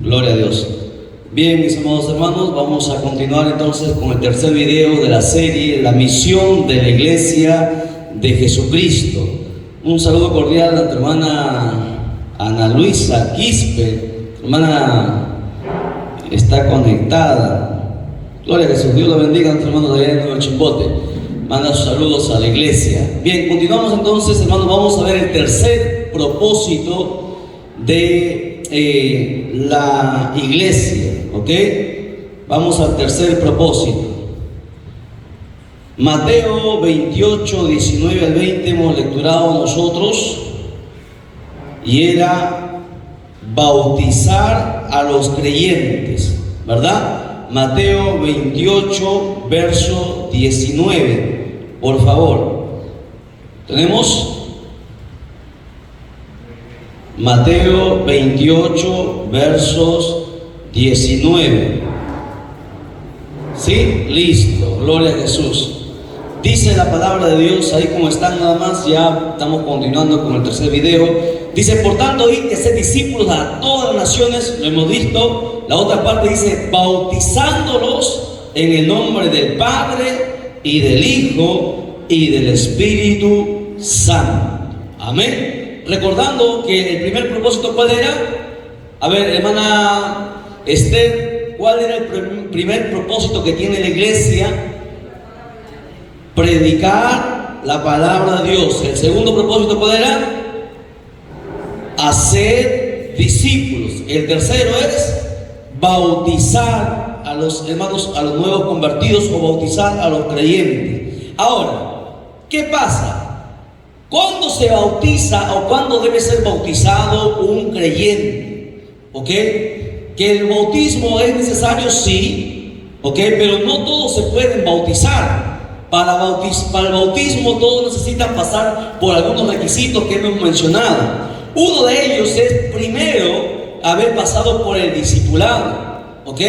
Gloria a Dios. Bien, mis amados hermanos, vamos a continuar entonces con el tercer video de la serie La misión de la Iglesia de Jesucristo. Un saludo cordial a tu hermana Ana Luisa Quispe. Tu hermana está conectada. Gloria a Jesús. Dios la bendiga a nuestro hermano de allá en Nuevo Chimbote. Manda sus saludos a la iglesia. Bien, continuamos entonces, hermanos. Vamos a ver el tercer propósito de la iglesia, ¿ok? Vamos al tercer propósito. Mateo 28, 19 al 20 hemos lecturado nosotros, y era bautizar a los creyentes, ¿verdad? Mateo 28, verso 19, por favor. ¿Tenemos? Mateo 28, versos 19. ¿Sí? Listo. Gloria a Jesús. Dice la palabra de Dios, ahí como están nada más, ya estamos continuando con el tercer video. Dice, por tanto, id que sed discípulos a todas las naciones, lo hemos visto. La otra parte dice, bautizándolos en el nombre del Padre y del Hijo y del Espíritu Santo. Amén. Recordando que el primer propósito, ¿cuál era? A ver, hermana Esther, ¿cuál era el primer propósito que tiene la iglesia? Predicar la palabra de Dios. El segundo propósito, ¿cuál era? Hacer discípulos. El tercero es bautizar a los hermanos, a los nuevos convertidos, o bautizar a los creyentes. Ahora, ¿qué pasa? ¿Cuándo se bautiza o cuándo debe ser bautizado un creyente? ¿Ok? Que el bautismo es necesario, sí, ¿ok? Pero no todos se pueden bautizar. Para el bautismo todos necesitan pasar por algunos requisitos que hemos mencionado. Uno de ellos es primero haber pasado por el discipulado, ¿ok?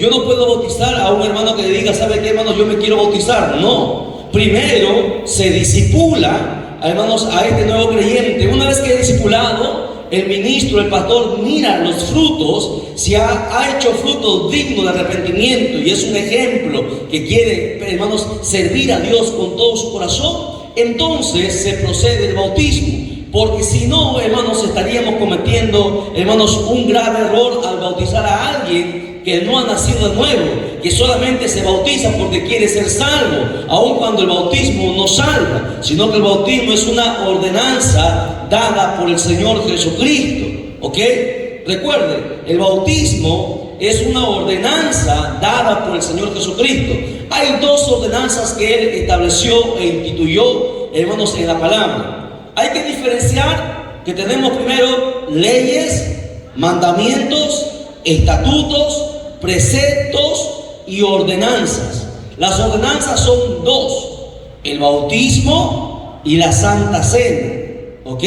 Yo no puedo bautizar a un hermano que le diga, ¿sabe qué, hermano? Yo me quiero bautizar. No. Primero se discipula, hermanos, a este nuevo creyente. Una vez que es discipulado, el ministro, el pastor, mira los frutos, si ha hecho frutos dignos de arrepentimiento y es un ejemplo que quiere, hermanos, servir a Dios con todo su corazón, entonces se procede el bautismo. Porque si no, hermanos, estaríamos cometiendo, hermanos, un grave error al bautizar a alguien que no ha nacido de nuevo, que solamente se bautiza porque quiere ser salvo, aun cuando el bautismo no salva, sino que el bautismo es una ordenanza dada por el Señor Jesucristo, ¿ok? Recuerden, el bautismo es una ordenanza dada por el Señor Jesucristo. Hay dos ordenanzas que Él estableció e instituyó, hermanos, en la palabra. Hay que diferenciar que tenemos primero leyes, mandamientos, estatutos, preceptos y ordenanzas. Las ordenanzas son dos: el bautismo y la Santa Cena, ¿ok?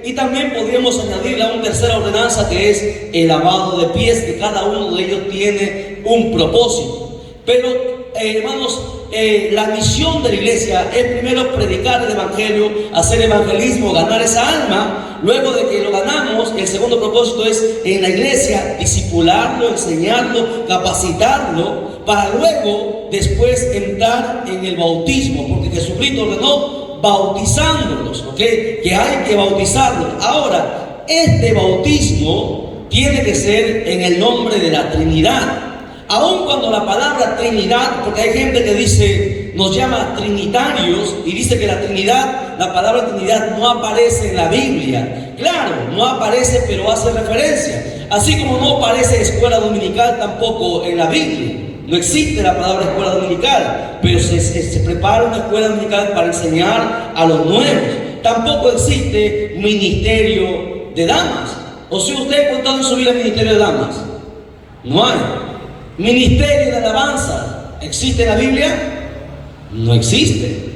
Y también podríamos añadirle a una tercera ordenanza, que es el lavado de pies, que cada uno de ellos tiene un propósito. Pero, hermanos, la misión de la iglesia es primero predicar el evangelio, hacer evangelismo, ganar esa alma. Luego de que lo ganamos, el segundo propósito es en la iglesia discipularlo, enseñarlo, capacitarlo, para luego después entrar en el bautismo, porque Jesucristo ordenó bautizándolos, ¿ok? Que hay que bautizarlos. Ahora, este bautismo tiene que ser en el nombre de la Trinidad. Aun cuando la palabra Trinidad, porque hay gente que dice, nos llama trinitarios, y dice que la Trinidad, la palabra Trinidad no aparece en la Biblia. Claro, no aparece, pero hace referencia. Así como no aparece escuela dominical tampoco en la Biblia. No existe la palabra escuela dominical, pero se prepara una escuela dominical para enseñar a los nuevos. Tampoco existe ministerio de damas. O si usted ha contado en su vida ministerio de damas, no hay. Ministerio de alabanza, ¿existe en la Biblia? No existe.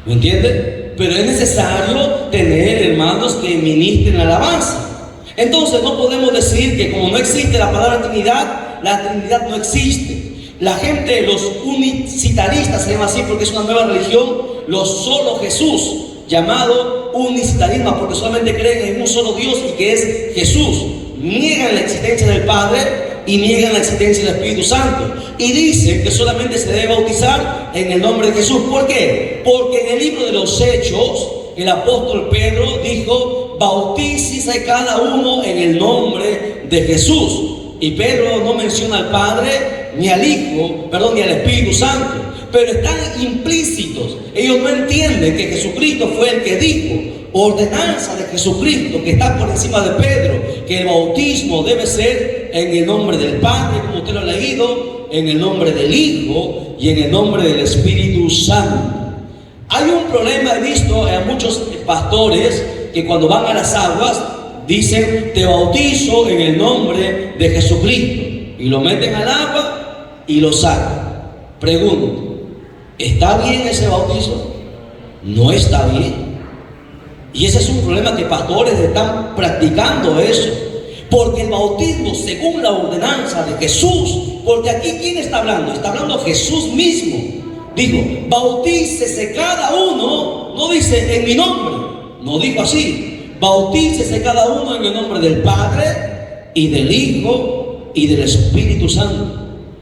¿Me entiende? Pero es necesario tener hermanos que ministren alabanza. Entonces no podemos decir que como no existe la palabra Trinidad, la Trinidad no existe. La gente, los unicitaristas, se llama así porque es una nueva religión, los solo Jesús, llamado unicitarismo, porque solamente creen en un solo Dios y que es Jesús. niegan la existencia del Padre y niegan la existencia del Espíritu Santo. Y dicen que solamente se debe bautizar en el nombre de Jesús. ¿Por qué? Porque en el libro de los Hechos, el apóstol Pedro dijo: bautícese cada uno en el nombre de Jesús. Y Pedro no menciona al Padre, ni al Hijo, ni al Espíritu Santo. Pero están implícitos. Ellos no entienden que Jesucristo fue el que dijo, ordenanza de Jesucristo, que está por encima de Pedro, que el bautismo debe ser en el nombre del Padre, como usted lo ha leído, en el nombre del Hijo y en el nombre del Espíritu Santo. Hay un problema, he visto a muchos pastores que cuando van a las aguas dicen: te bautizo en el nombre de Jesucristo, y lo meten al agua y lo sacan. Pregunto, ¿está bien ese bautizo? No está bien. Y ese es un problema, que pastores están practicando eso. Porque el bautismo, según la ordenanza de Jesús, porque aquí ¿quién está hablando? Está hablando Jesús mismo. Dijo: bautícese cada uno. No dice en mi nombre, no dijo así. Bautícese cada uno en el nombre del Padre y del Hijo y del Espíritu Santo.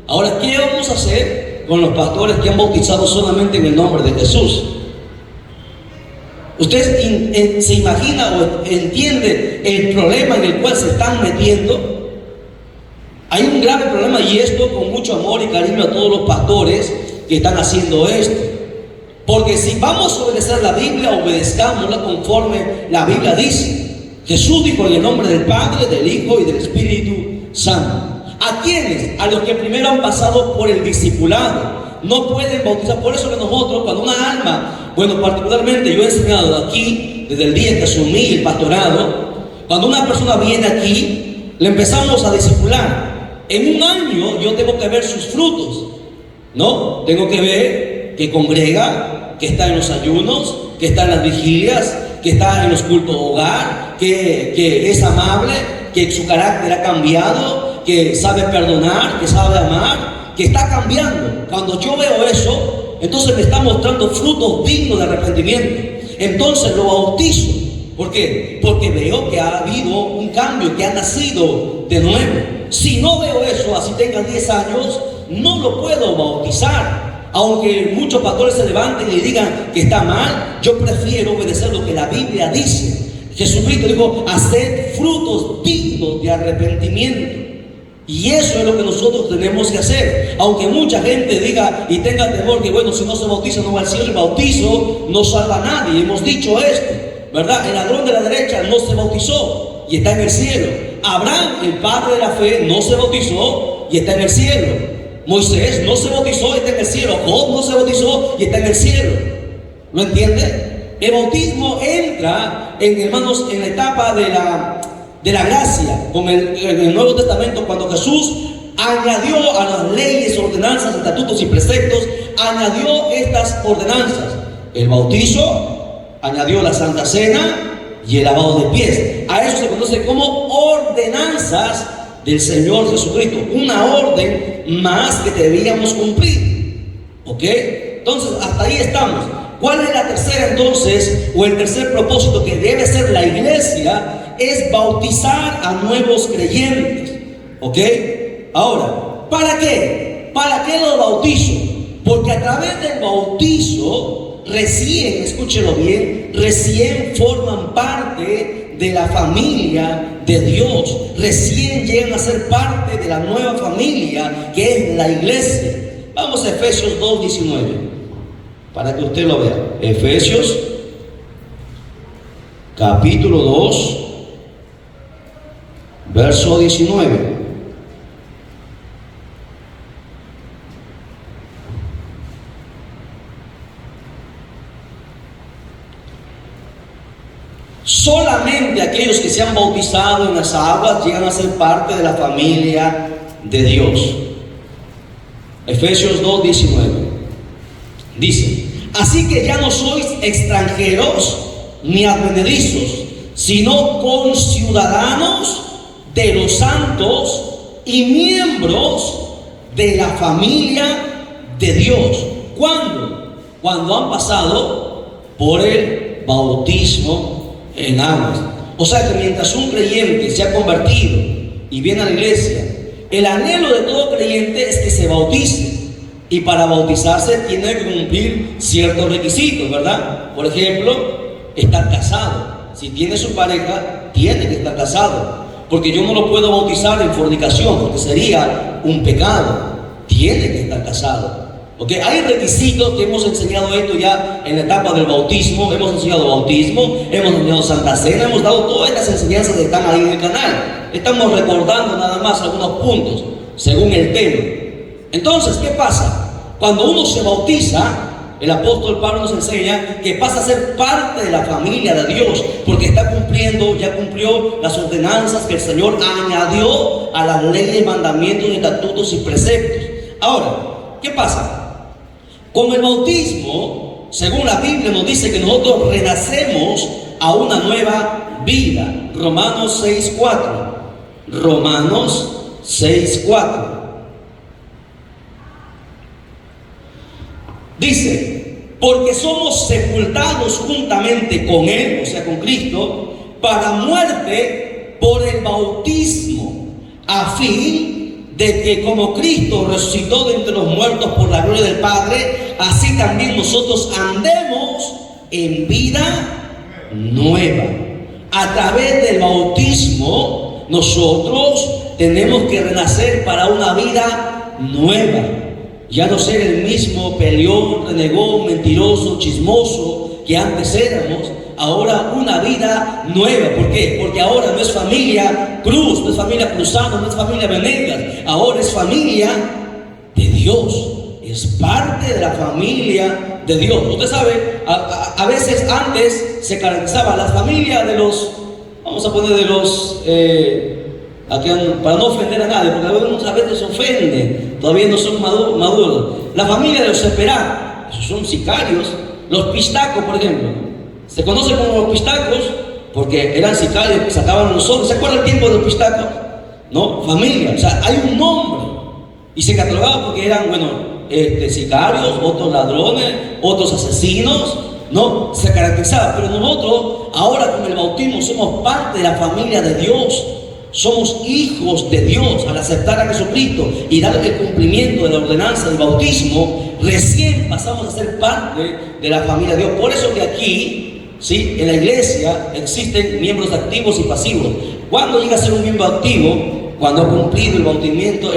Ahora, ¿qué vamos a hacer con los pastores que han bautizado solamente en el nombre de Jesús? ¿Usted se imagina o entiende el problema en el cual se están metiendo? Hay un grave problema, y esto con mucho amor y cariño a todos los pastores que están haciendo esto. Porque si vamos a obedecer la Biblia, obedezcámosla conforme la Biblia dice. Jesús dijo: en el nombre del Padre, del Hijo y del Espíritu Santo. ¿A quiénes? A los que primero han pasado por el discipulado. No pueden bautizar. Por eso que nosotros, cuando una alma, particularmente yo he enseñado aquí desde el día que asumí el pastorado, cuando una persona viene aquí, le empezamos a discipular. En un año yo tengo que ver sus frutos, ¿no? Tengo que ver que congrega, que está en los ayunos, que está en las vigilias, que está en los cultos hogar, que es amable, que su carácter ha cambiado, que sabe perdonar, que sabe amar, que está cambiando. Cuando yo veo eso, entonces me está mostrando frutos dignos de arrepentimiento. Entonces lo bautizo. ¿Por qué? Porque veo que ha habido un cambio, que ha nacido de nuevo. Si no veo eso, así tenga 10 años, no lo puedo bautizar. Aunque muchos pastores se levanten y digan que está mal, yo prefiero obedecer lo que la Biblia dice. Jesucristo dijo: haced frutos dignos de arrepentimiento. Y eso es lo que nosotros tenemos que hacer. Aunque mucha gente diga y tenga temor que si no se bautiza no va al cielo. El bautizo no salva a nadie. Hemos dicho esto, ¿verdad? El ladrón de la derecha no se bautizó y está en el cielo. Abraham, el padre de la fe, no se bautizó y está en el cielo. Moisés no se bautizó y está en el cielo. Job no se bautizó y está en el cielo. ¿Lo entiende? El bautismo entra, hermanos, en la etapa de la gracia, con el Nuevo Testamento, cuando Jesús añadió a las leyes, ordenanzas, estatutos y preceptos, añadió estas ordenanzas: el bautizo, añadió la Santa Cena y el lavado de pies. A eso se conoce como ordenanzas del Señor Jesucristo, una orden más que debíamos cumplir. ¿Ok? Entonces, hasta ahí estamos. ¿Cuál es la tercera entonces, o el tercer propósito que debe ser la iglesia? Es bautizar a nuevos creyentes. ¿Ok? Ahora, ¿para qué? ¿Para qué los bautizo? Porque a través del bautizo recién, escúchelo bien, recién forman parte de la familia de Dios. Recién llegan a ser parte de la nueva familia que es la iglesia. Vamos a Efesios 2:19 para que usted lo vea. Efesios capítulo 2, verso 19. Solamente aquellos que se han bautizado en las aguas llegan a ser parte de la familia de Dios. Efesios 2:19 dice: así que ya no sois extranjeros ni advenedizos, sino conciudadanos de los santos y miembros de la familia de Dios. ¿Cuándo? Cuando han pasado por el bautismo en aguas. O sea que mientras un creyente se ha convertido y viene a la iglesia, el anhelo de todo creyente es que se bautice. Y para bautizarse tiene que cumplir ciertos requisitos, ¿verdad? Por ejemplo, estar casado. Si tiene su pareja, tiene que estar casado. Porque yo no lo puedo bautizar en fornicación, porque sería un pecado. Tiene que estar casado. ¿Ok? Hay requisitos que hemos enseñado esto ya en la etapa del bautismo. Hemos enseñado bautismo, hemos enseñado Santa Cena, hemos dado todas estas enseñanzas que están ahí en el canal. Estamos recordando nada más algunos puntos, según el tema. Entonces, ¿qué pasa? Cuando uno se bautiza, el apóstol Pablo nos enseña que pasa a ser parte de la familia de Dios, porque está cumpliendo, ya cumplió las ordenanzas que el Señor añadió a las leyes, mandamientos, estatutos y preceptos. Ahora, ¿qué pasa? Con el bautismo, según la Biblia nos dice que nosotros renacemos a una nueva vida. Romanos 6:4. Romanos 6:4. Dice, porque somos sepultados juntamente con Él, o sea, con Cristo, para muerte por el bautismo, a fin de que como Cristo resucitó de entre los muertos por la gloria del Padre, así también nosotros andemos en vida nueva. A través del bautismo, nosotros tenemos que renacer para una vida nueva. Ya no ser el mismo peleón, renegón, mentiroso, chismoso que antes éramos. Ahora una vida nueva. ¿Por qué? Porque ahora no es familia Cruz, no es familia Cruzano, no es familia Venegas. Ahora es familia de Dios. Es parte de la familia de Dios. Usted sabe, a veces antes se caracterizaba la familia de los, vamos a poner de los... para no ofender a nadie, porque algunos a veces ofenden, todavía no son maduros. La familia de los Esperá, esos son sicarios. Los pistacos, por ejemplo, se conocen como los pistacos porque eran sicarios que sacaban los ojos. ¿Se acuerda el tiempo de los pistacos? ¿No? Familia, o sea, hay un nombre. Y se catalogaban porque eran, sicarios, otros ladrones, otros asesinos, ¿no? Se caracterizaban. Pero nosotros, ahora con el bautismo, somos parte de la familia de Dios. Somos hijos de Dios al aceptar a Jesucristo y darle el cumplimiento de la ordenanza del bautismo. Recién pasamos a ser parte de la familia de Dios. Por eso que aquí, ¿sí?, en la iglesia existen miembros activos y pasivos. ¿Cuándo llega a ser un miembro activo? Cuando ha cumplido el bautimiento,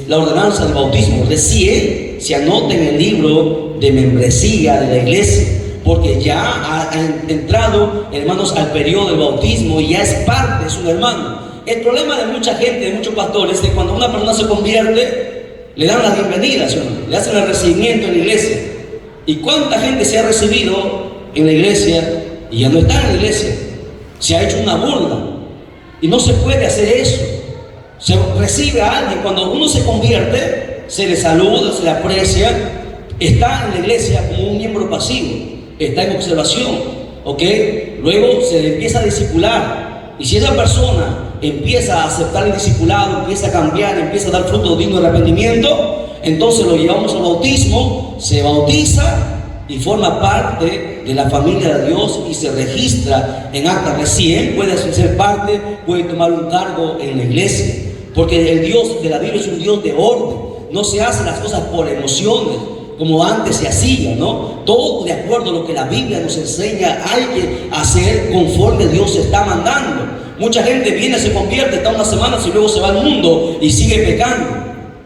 la ordenanza del bautismo. Recién se anota en el libro de membresía de la iglesia, porque ya ha entrado, hermanos, al periodo del bautismo y ya es parte, es un hermano. El problema de mucha gente, de muchos pastores, es que cuando una persona se convierte, le dan la bienvenida, ¿sí? Le hacen el recibimiento en la iglesia. ¿Y cuánta gente se ha recibido en la iglesia y ya no está en la iglesia? Se ha hecho una burla y no se puede hacer eso. Se recibe a alguien, cuando uno se convierte, se le saluda, se le aprecia, está en la iglesia como un miembro pasivo. Está en observación, ¿ok? Luego se le empieza a discipular. Y si esa persona empieza a aceptar el discipulado, empieza a cambiar, empieza a dar fruto digno de arrepentimiento, entonces lo llevamos al bautismo, se bautiza y forma parte de la familia de Dios y se registra en acta. Recién puede ser parte, puede tomar un cargo en la iglesia. Porque el Dios de la Biblia es un Dios de orden. No se hacen las cosas por emociones, como antes se hacía, ¿no? Todo de acuerdo a lo que la Biblia nos enseña, hay que hacer conforme Dios está mandando. Mucha gente viene, se convierte, está unas semanas y luego se va al mundo y sigue pecando.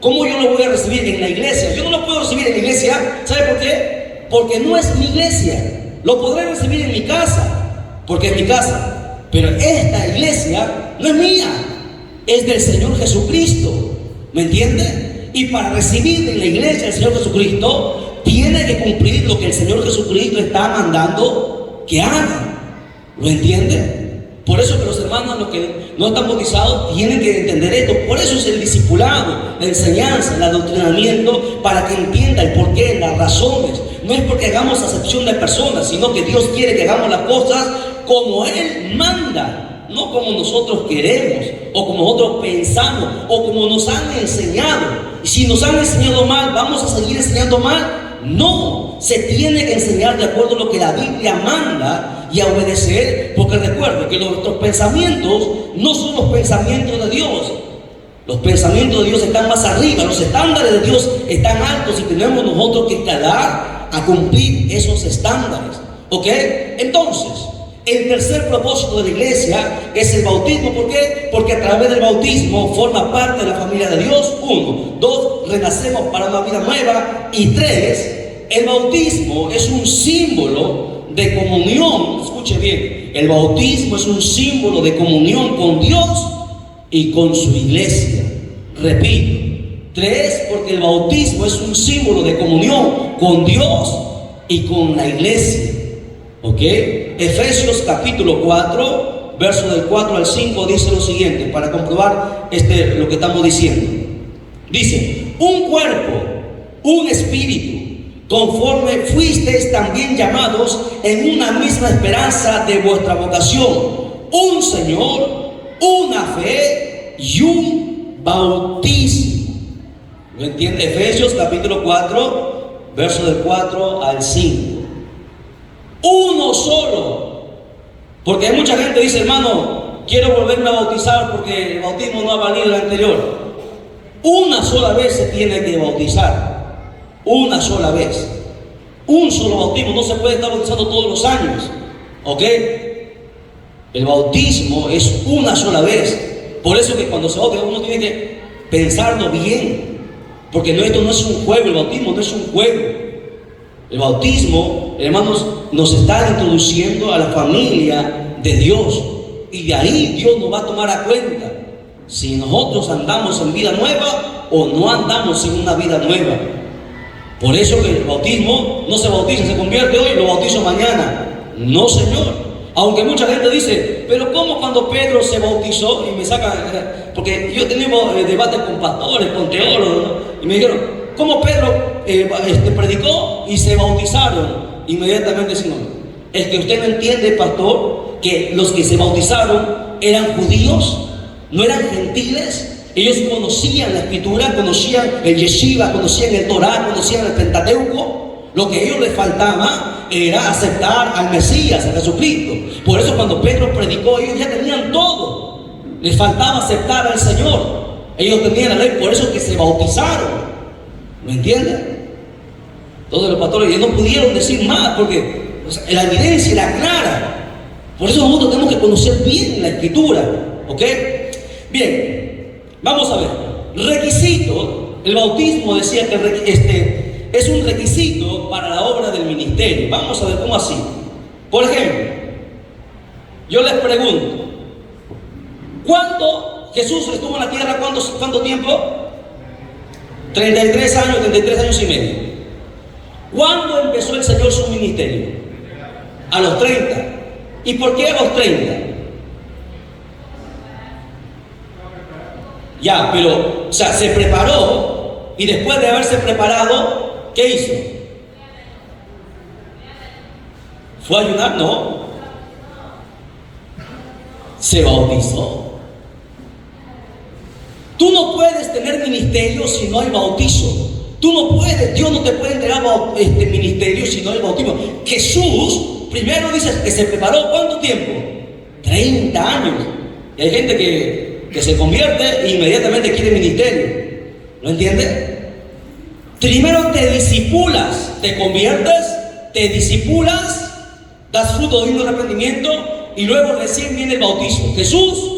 ¿Cómo yo lo voy a recibir en la iglesia? Yo no lo puedo recibir en la iglesia. ¿Sabe por qué? Porque no es mi iglesia. Lo podré recibir en mi casa, porque es mi casa. Pero esta iglesia no es mía, es del Señor Jesucristo. ¿Me entiende? Y para recibir en la iglesia del Señor Jesucristo, tiene que cumplir lo que el Señor Jesucristo está mandando que haga. ¿Lo entiende? Por eso que los hermanos, los que no están bautizados, tienen que entender esto. Por eso es el discipulado, la enseñanza, el adoctrinamiento, para que entienda el porqué, las razones. No es porque hagamos acepción de personas, sino que Dios quiere que hagamos las cosas como Él manda, no como nosotros queremos, o como nosotros pensamos, o como nos han enseñado. Y si nos han enseñado mal, ¿vamos a seguir enseñando mal? No, se tiene que enseñar de acuerdo a lo que la Biblia manda. y a obedecer, porque recuerden que nuestros pensamientos no son los pensamientos de Dios. Los pensamientos de Dios están más arriba, los estándares de Dios están altos y tenemos nosotros que escalar a cumplir esos estándares. ¿Ok? Entonces, el tercer propósito de la iglesia es el bautismo. ¿Por qué? Porque a través del bautismo forma parte de la familia de Dios. 1, 2, renacemos para una vida nueva. Y 3, el bautismo es un símbolo de comunión. Escuche bien, el bautismo es un símbolo de comunión con Dios y con su iglesia. Repito, 3, porque el bautismo es un símbolo de comunión con Dios y con la iglesia. ¿Ok? Efesios capítulo 4, verso del 4 al 5 dice lo siguiente, para comprobar lo que estamos diciendo. Dice: un cuerpo, un espíritu, conforme fuisteis también llamados en una misma esperanza de vuestra vocación, un Señor, una fe y un bautismo. ¿Lo entiende? Efesios capítulo 4, verso del 4 al 5. Uno solo. Porque hay mucha gente que dice: hermano, quiero volverme a bautizar porque el bautismo no ha valido el anterior. Una sola vez se tiene que bautizar. Una sola vez. Un solo bautismo. No se puede estar bautizando todos los años. ¿Ok? El bautismo es una sola vez. Por eso que cuando se bautiza uno tiene que pensarlo bien. Porque esto no es un juego. El bautismo no es un juego. El bautismo, hermanos, nos está introduciendo a la familia de Dios. Y de ahí Dios nos va a tomar a cuenta si nosotros andamos en vida nueva o no andamos en una vida nueva. Por eso que el bautismo no se bautiza, se convierte hoy y lo bautizo mañana. No, Señor. Aunque mucha gente dice: pero ¿cómo cuando Pedro se bautizó? Y me sacan, porque yo he tenido debates con pastores, con teólogos, ¿no? Y me dijeron: ¿cómo Pedro predicó y se bautizaron? Inmediatamente decimos: es que usted no entiende, pastor, que los que se bautizaron eran judíos, no eran gentiles. Ellos conocían la escritura, conocían el yeshiva, conocían el Torah, conocían el Pentateuco. Lo que a ellos les faltaba era aceptar al Mesías, a Jesucristo. Por eso cuando Pedro predicó, ellos ya tenían todo. Les faltaba aceptar al Señor. Ellos tenían la ley, por eso que se bautizaron. ¿Me entienden? Entonces los pastores ya no pudieron decir más porque la evidencia era clara. Por eso nosotros tenemos que conocer bien la escritura. ¿Ok? Bien, vamos a ver. Requisito. El bautismo decía que es un requisito para la obra del ministerio. Vamos a ver cómo así. Por ejemplo, yo les pregunto: ¿cuándo Jesús estuvo en la tierra? ¿Cuánto tiempo? 33 años y medio. ¿Cuándo empezó el Señor su ministerio? A los 30. ¿Y por qué a los 30? Ya, pero, o sea, se preparó y después de haberse preparado, ¿qué hizo? ¿Fue a ayunar? No. Se bautizó. Tú no puedes tener ministerio si no hay bautizo. Tú no puedes, Dios no te puede entregar ministerio si no hay bautismo. Jesús primero dice que se preparó. ¿Cuánto tiempo? 30 años. Y hay gente que se convierte e inmediatamente quiere ministerio. ¿Lo entiendes? Primero te disipulas, te conviertes, te disipulas, das fruto de un arrepentimiento y luego recién viene el bautismo. Jesús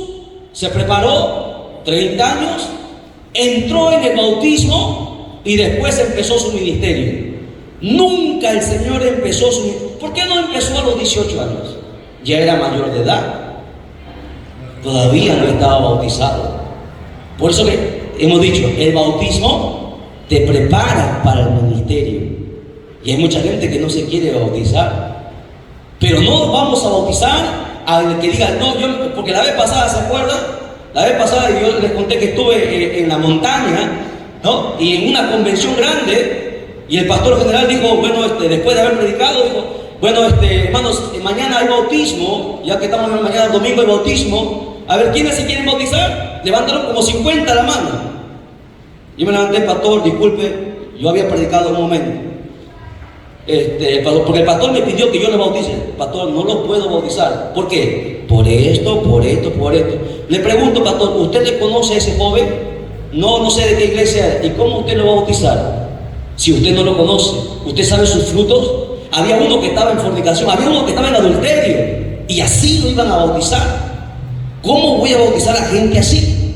se preparó 30 años, entró en el bautismo y después empezó su ministerio. Nunca el Señor empezó su ministerio. ¿Por qué no empezó a los 18 años? Ya era mayor de edad. Todavía no estaba bautizado. Por eso que hemos dicho, el bautismo te prepara para el ministerio. Y hay mucha gente que no se quiere bautizar. Pero no vamos a bautizar al que diga, no, porque la vez pasada, ¿se acuerdan? La vez pasada yo les conté que estuve en la montaña, ¿no? Y en una convención grande, y el pastor general dijo, bueno, después de haber predicado, dijo, bueno, hermanos, mañana hay bautismo, ya que estamos en mañana, domingo hay bautismo. A ver, ¿quiénes se quieren bautizar? Levantaron como 50 la mano. Yo me levanté, pastor, disculpe, yo había predicado un momento. porque el pastor me pidió que yo lo bautice. Pastor, no lo puedo bautizar. ¿Por qué? Por esto, por esto, por esto. Le pregunto, pastor, ¿usted le conoce a ese joven? No, no sé de qué iglesia es. ¿Y cómo usted lo va a bautizar? Si usted no lo conoce, ¿usted sabe sus frutos? Había uno que estaba en fornicación, había uno que estaba en adulterio, y así lo iban a bautizar. ¿Cómo voy a bautizar a gente así?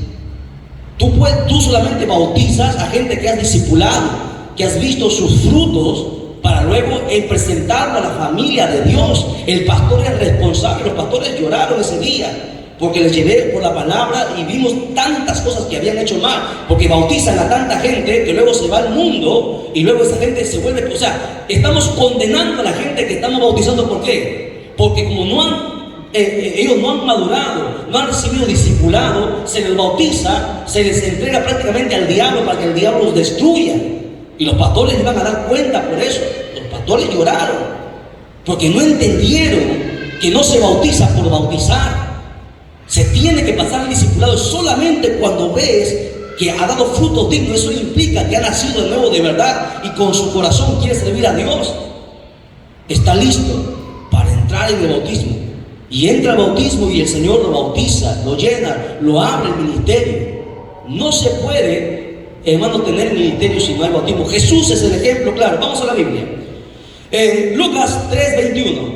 Tú solamente bautizas a gente que has discipulado, que has visto sus frutos, para luego presentarlo a la familia de Dios. El pastor es responsable. Los pastores lloraron ese día porque les llevé por la palabra y vimos tantas cosas que habían hecho mal, porque bautizan a tanta gente que luego se va al mundo y luego esa gente se vuelve, o sea, estamos condenando a la gente que estamos bautizando. ¿Por qué? Porque como ellos no han madurado, no han recibido discipulado, se les bautiza, se les entrega prácticamente al diablo para que el diablo los destruya. Y los pastores iban a dar cuenta por eso. Los pastores lloraron porque no entendieron que no se bautiza por bautizar. Se tiene que pasar el discipulado solamente cuando ves que ha dado frutos dignos. Eso implica que ha nacido de nuevo de verdad y con su corazón quiere servir a Dios. Está listo para entrar en el bautismo. Y entra al bautismo y el Señor lo bautiza, lo llena, lo abre el ministerio. No se puede, hermano, tener ministerio si no hay bautismo. Jesús es el ejemplo claro. Vamos a la Biblia. Lucas 3:21.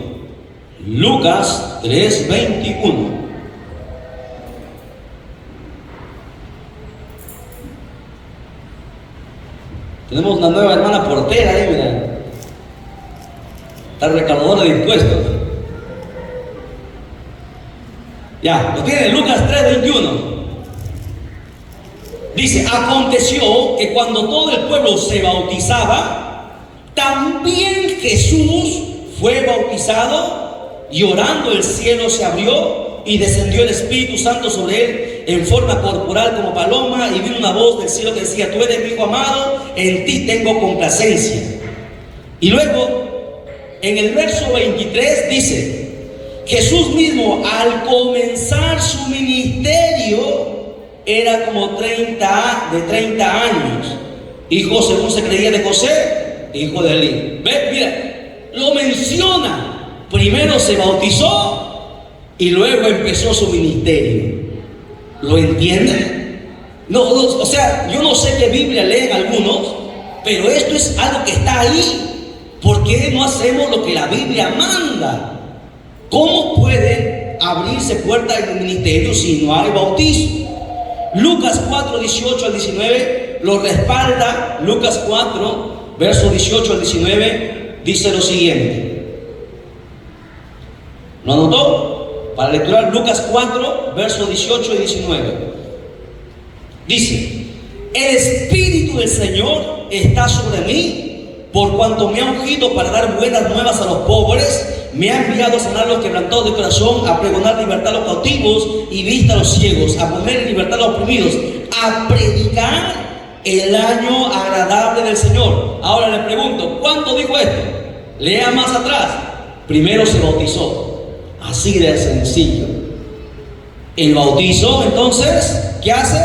Lucas 3:21. Tenemos una nueva hermana portera ahí, mira. Está recaudadora de impuestos. Ya, lo tiene Lucas 3:21. Dice: aconteció que cuando todo el pueblo se bautizaba, también Jesús fue bautizado, y orando el cielo se abrió y descendió el Espíritu Santo sobre él en forma corporal como paloma, y vino una voz del cielo que decía: tú eres mi hijo amado, en ti tengo complacencia. Y luego en el verso 23 dice: Jesús mismo al comenzar su ministerio era como de 30 años, hijo según se creía de José, hijo de Elí. Ve, mira, lo menciona. Primero se bautizó y luego empezó su ministerio. ¿Lo entienden? No, o sea, yo no sé qué Biblia leen algunos, pero esto es algo que está ahí. ¿Por qué no hacemos lo que la Biblia manda? ¿Cómo puede abrirse puertas en el ministerio si no hay bautismo? Lucas 4:18 al 19 lo respalda. Lucas 4, verso 18 al 19, dice lo siguiente. ¿Lo anotó? Para lecturar Lucas 4, versos 18 y 19. Dice: el Espíritu del Señor está sobre mí, por cuanto me ha ungido para dar buenas nuevas a los pobres, me ha enviado a sanar a los quebrantados de corazón, a pregonar libertad a los cautivos y vista a los ciegos, a poner en libertad a los oprimidos, a predicar el año agradable del Señor. Ahora le pregunto, ¿cuándo dijo esto? Lea más atrás. Primero se bautizó. Así de sencillo. El bautizo, entonces, ¿qué hace?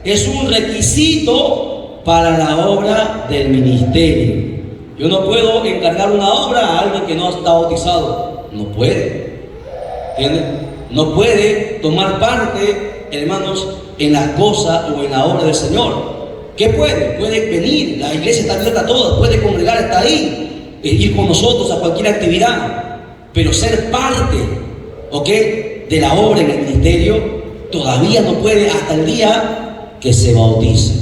Es un requisito para la obra del ministerio. Yo no puedo encargar una obra a alguien que no está bautizado. No puede. ¿Entienden? No puede tomar parte, hermanos, en las cosas o en la obra del Señor. ¿Qué puede? Puede venir. La iglesia está abierta a todos. Puede congregar, está ahí. Ir con nosotros a cualquier actividad. Pero ser parte, ¿ok?, de la obra en el ministerio, todavía no puede hasta el día que se bautice.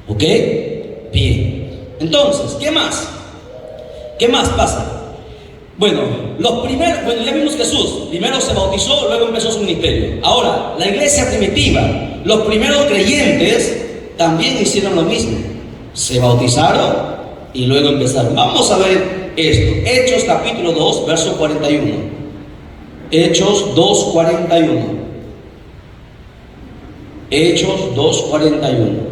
¿Ok? Bien. Entonces, ¿qué más? ¿Qué más pasa? Bueno, ya vimos Jesús. Primero se bautizó, luego empezó su ministerio. Ahora, la iglesia primitiva, los primeros creyentes también hicieron lo mismo. Se bautizaron y luego empezaron. Vamos a ver esto. Hechos capítulo 2, verso 41. Hechos 2:41. Hechos 2:41.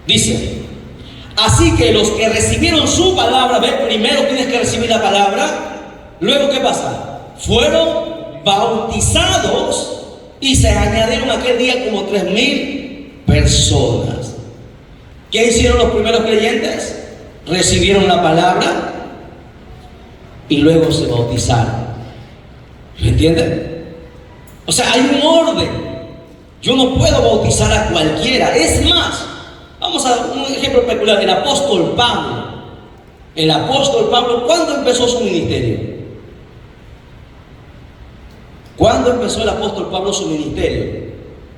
Dice: así que los que recibieron su palabra, primero tienes que recibir la palabra, luego ¿qué pasa? Fueron bautizados y se añadieron aquel día como 3,000 personas. ¿Qué hicieron los primeros creyentes? Recibieron la palabra y luego se bautizaron. ¿Me entienden? O sea, hay un orden. Yo no puedo bautizar a cualquiera. Es más, vamos a un ejemplo peculiar. El apóstol Pablo. El apóstol Pablo, ¿cuándo empezó su ministerio? ¿Cuándo empezó el apóstol Pablo su ministerio?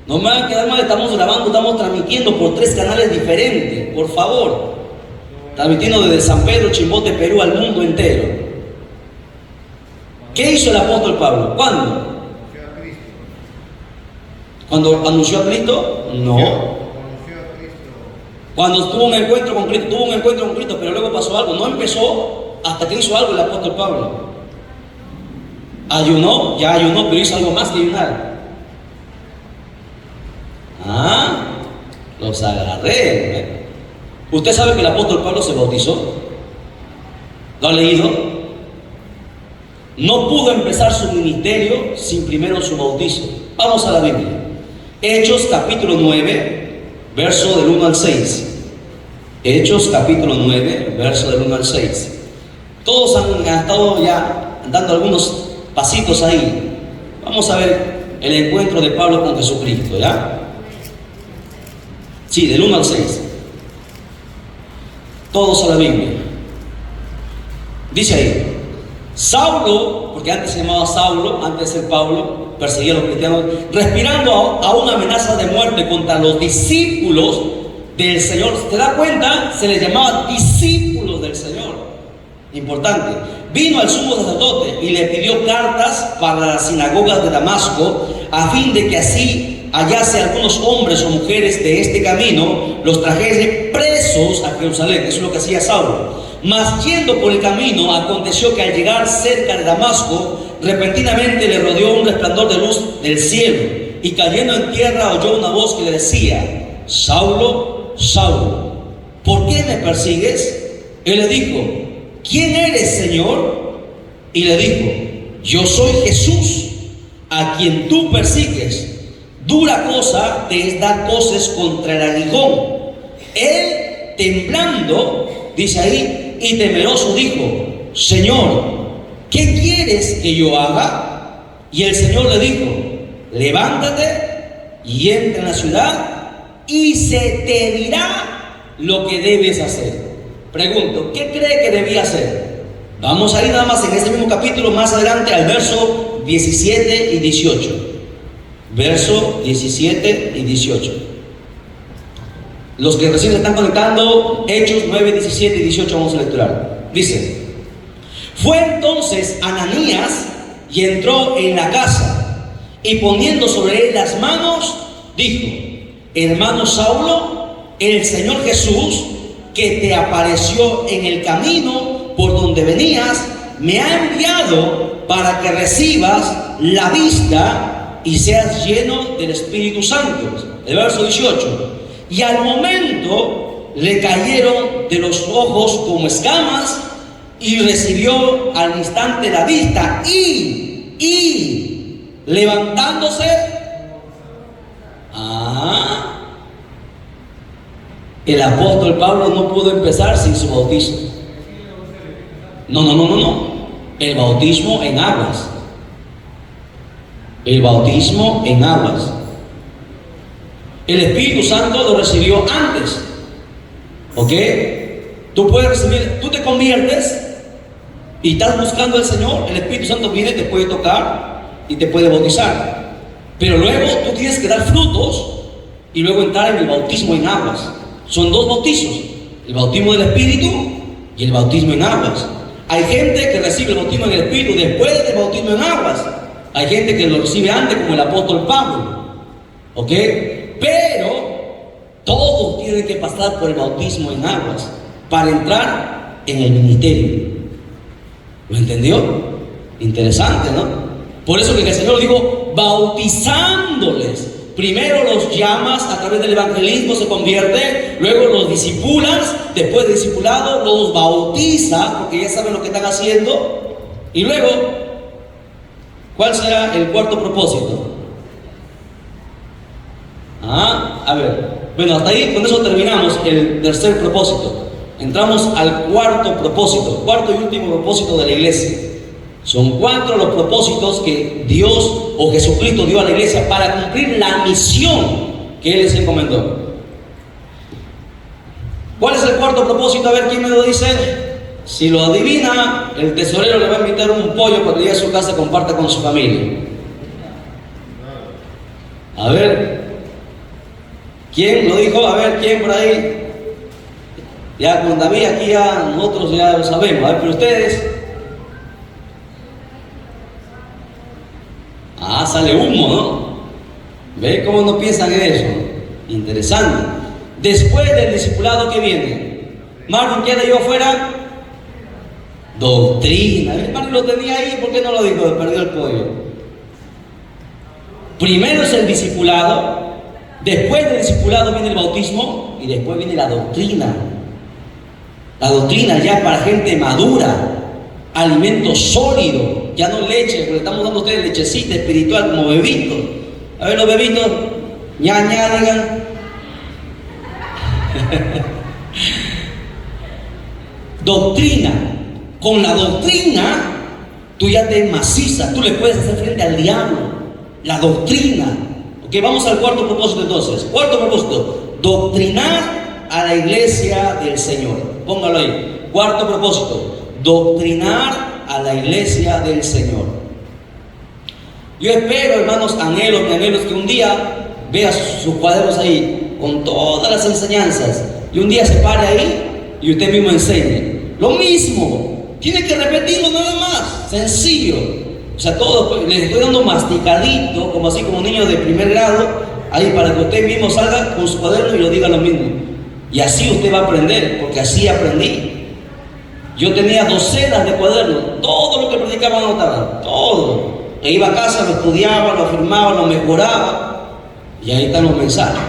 No me van a quedar mal, estamos grabando, estamos transmitiendo por 3 canales diferentes, por favor. Transmitiendo desde San Pedro, Chimbote, Perú, al mundo entero. ¿Qué hizo el apóstol Pablo? ¿Cuándo? ¿Cuando anunció a Cristo? No. Cuando tuvo un encuentro con Cristo, pero luego pasó algo. No empezó hasta que hizo algo el apóstol Pablo. Ayunó, ya ayunó, pero hizo algo más que ayunar. Los agarré. ¿Usted sabe que el apóstol Pablo se bautizó? ¿Lo ha leído? No pudo empezar su ministerio sin primero su bautizo. Vamos a la Biblia. Hechos capítulo 9, verso del 1 al 6. Hechos capítulo 9, verso del 1 al 6. Todos han estado ya dando algunos pasitos ahí. Vamos a ver el encuentro de Pablo con Jesucristo, ¿ya? Sí, del 1 al 6. Todos a la Biblia. Dice ahí: Saulo, porque antes se llamaba Saulo, antes de ser Pablo, perseguía a los cristianos, respirando aún amenazas de muerte contra los discípulos del Señor. ¿Se da cuenta? Se les llamaba discípulos del Señor. Importante. Vino al sumo sacerdote y le pidió cartas para las sinagogas de Damasco, a fin de que así hallase algunos hombres o mujeres de este camino, los trajese presos a Jerusalén. Eso es lo que hacía Saulo. Mas yendo por el camino, aconteció que al llegar cerca de Damasco, repentinamente le rodeó un resplandor de luz del cielo, y cayendo en tierra oyó una voz que le decía: Saulo, Saulo, ¿por qué me persigues? Él le dijo: ¿quién eres, Señor? Y le dijo: yo soy Jesús, a quien tú persigues. Dura cosa te es dar voces contra el aguijón. Él, temblando, dice ahí, y temeroso dijo: Señor, ¿qué quieres que yo haga? Y el Señor le dijo: levántate y entra en la ciudad, y se te dirá lo que debes hacer. Pregunto, ¿qué cree que debía hacer? Vamos a ir nada más en ese mismo capítulo, más adelante, al verso 17 y 18. Verso 17 y 18. Los que recién se están conectando, Hechos 9, 17 y 18, vamos a lecturar. Dice: fue entonces Ananías y entró en la casa, y poniendo sobre él las manos, dijo: hermano Saulo, el Señor Jesús, que te apareció en el camino por donde venías, me ha enviado para que recibas la vista y seas lleno del Espíritu Santo. El verso 18. Y al momento le cayeron de los ojos como escamas, y recibió al instante la vista, y levantándose, el apóstol Pablo no pudo empezar sin su bautismo. No. El bautismo en aguas. El bautismo en aguas. El Espíritu Santo lo recibió antes. ¿Ok? Tú puedes recibir, tú te conviertes y estás buscando al Señor. El Espíritu Santo viene, te puede tocar y te puede bautizar. Pero luego tú tienes que dar frutos y luego entrar en el bautismo en aguas. Son 2 bautizos: el bautismo del Espíritu y el bautismo en aguas. Hay gente que recibe el bautismo en el Espíritu después del bautismo en aguas. Hay gente que lo recibe antes, como el apóstol Pablo. ¿Ok? Pero todos tienen que pasar por el bautismo en aguas para entrar en el ministerio. ¿Lo entendió? Interesante, ¿no? Por eso que el Señor dijo: bautizándoles. Primero los llamas a través del evangelismo, se convierte, luego los discipulas, después de discipulado los bautiza, porque ya saben lo que están haciendo, y luego, ¿cuál será el cuarto propósito? A ver, Bueno, hasta ahí, con eso terminamos el tercer propósito. Entramos al cuarto propósito, cuarto y último propósito de la iglesia. Son 4 los propósitos que Dios o Jesucristo dio a la iglesia para cumplir la misión que Él les encomendó. ¿Cuál es el cuarto propósito? A ver, ¿quién me lo dice? Si lo adivina, el tesorero le va a invitar un pollo para que llegue a su casa y comparta con su familia. A ver, ¿quién lo dijo? A ver, ¿quién por ahí? Ya con David aquí ya nosotros ya lo sabemos. A ver, pero ustedes... sale humo, ¿no? ¿Ve cómo no piensan en eso? Interesante. Después del discipulado, ¿qué viene? Marvin, ¿qué leyó afuera? Doctrina. Marvin lo tenía ahí, ¿por qué no lo dijo? Perdió el pollo. Primero es el discipulado, después del discipulado viene el bautismo y después viene la doctrina. La doctrina ya para gente madura, alimento sólido, ya no leche, porque estamos dando a ustedes lechecita espiritual como bebitos. A ver los bebitos, ña, digan. Doctrina. Con la doctrina, tú ya te macizas, tú le puedes hacer frente al diablo. La doctrina. Ok, vamos al cuarto propósito entonces. Cuarto propósito, doctrinar a la iglesia del Señor. Póngalo ahí. Cuarto propósito, doctrinar a la iglesia del Señor. Yo espero, hermanos, anhelo, mi anhelo es que un día vea sus cuadernos ahí con todas las enseñanzas y un día se pare ahí y usted mismo enseñe lo mismo. Tiene que repetirlo nada más, sencillo. O sea, todo les estoy dando masticadito, como así como niños de primer grado, ahí para que usted mismo salga con su cuaderno y lo diga lo mismo. Y así usted va a aprender, porque así aprendí. Yo tenía docenas de cuadernos, todo lo que predicaba anotaba, todo. E iba a casa, lo estudiaba, lo afirmaba, lo mejoraba, y ahí están los mensajes.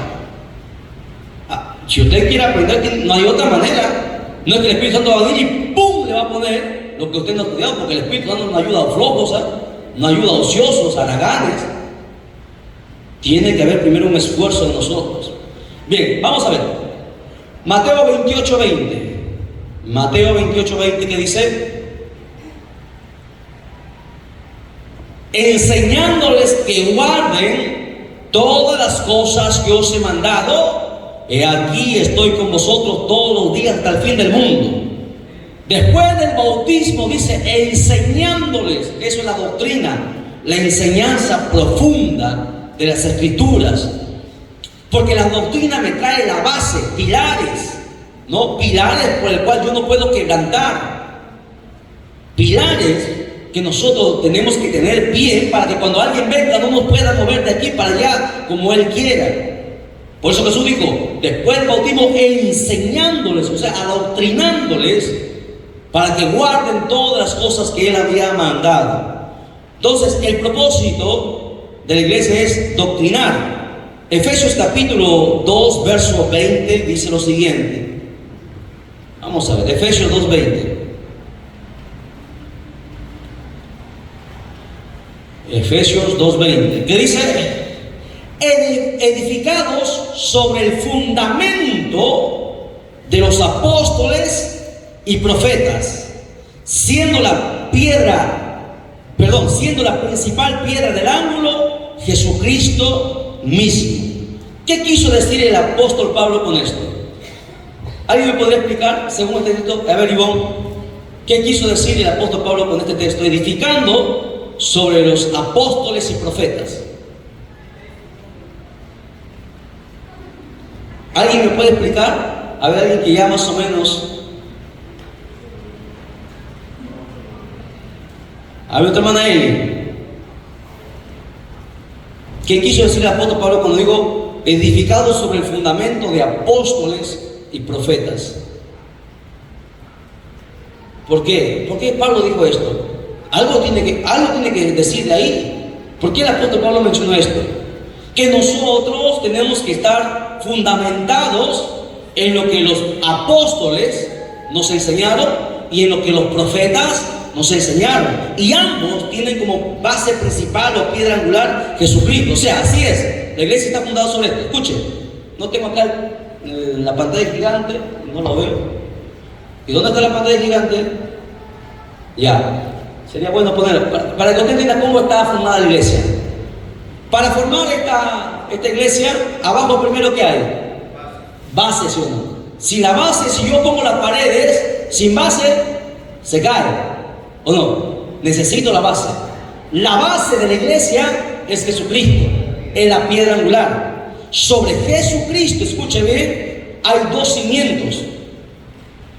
Si usted quiere aprender, no hay otra manera. No es que el Espíritu Santo va a venir y ¡pum! Le va a poner lo que usted no ha estudiado, porque el Espíritu Santo no ayuda a flojos, no ayuda a ociosos, a haraganes. Tiene que haber primero un esfuerzo en nosotros. Bien, vamos a ver. Mateo 28:20. Mateo 28:20, que dice: enseñándoles que guarden todas las cosas que os he mandado, he aquí estoy con vosotros todos los días hasta el fin del mundo. Después del bautismo dice enseñándoles, eso es la doctrina, la enseñanza profunda de las Escrituras, porque la doctrina me trae la base, pilares, ¿no? Pilares por el cual yo no puedo quebrantar, pilares que nosotros tenemos que tener bien para que cuando alguien venga no nos pueda mover de aquí para allá como Él quiera. Por eso Jesús dijo, después del bautismo, enseñándoles, o sea, adoctrinándoles, para que guarden todas las cosas que Él había mandado. Entonces, el propósito de la iglesia es doctrinar. Efesios capítulo 2, verso 20, dice lo siguiente. Vamos a ver, Efesios 2:20. Efesios 2:20, que dice: edificados sobre el fundamento de los apóstoles y profetas, siendo la principal piedra del ángulo, Jesucristo mismo. ¿Qué quiso decir el apóstol Pablo con esto? ¿Alguien me podría explicar, según este texto? A ver, Ivonne, ¿qué quiso decir el apóstol Pablo con este texto? Edificando sobre los apóstoles y profetas. ¿Alguien me puede explicar? A ver, alguien que ya más o menos... A ver, otra hermana Eli. ¿Qué quiso decir el apóstol Pablo cuando digo edificado sobre el fundamento de apóstoles y profetas? ¿Por qué? ¿Por qué Pablo dijo esto? Algo tiene que decir de ahí. ¿Por qué el apóstol Pablo mencionó esto? Que nosotros tenemos que estar fundamentados en lo que los apóstoles nos enseñaron y en lo que los profetas nos enseñaron, y ambos tienen como base principal o piedra angular Jesucristo. O sea, así es, la iglesia está fundada sobre esto. Escuchen, No tengo acá la pantalla gigante, no lo veo. ¿Y dónde está la pantalla gigante? Ya, sería bueno ponerlo, para que usted entienda cómo está formada la iglesia. Para formar esta iglesia, abajo primero ¿qué hay? Base, ¿sí o no? Si la base, si yo pongo las paredes sin base, se cae, ¿o no? Necesito la base. La base de la iglesia es Jesucristo, es la piedra angular. Sobre Jesucristo, escuche bien, hay dos cimientos: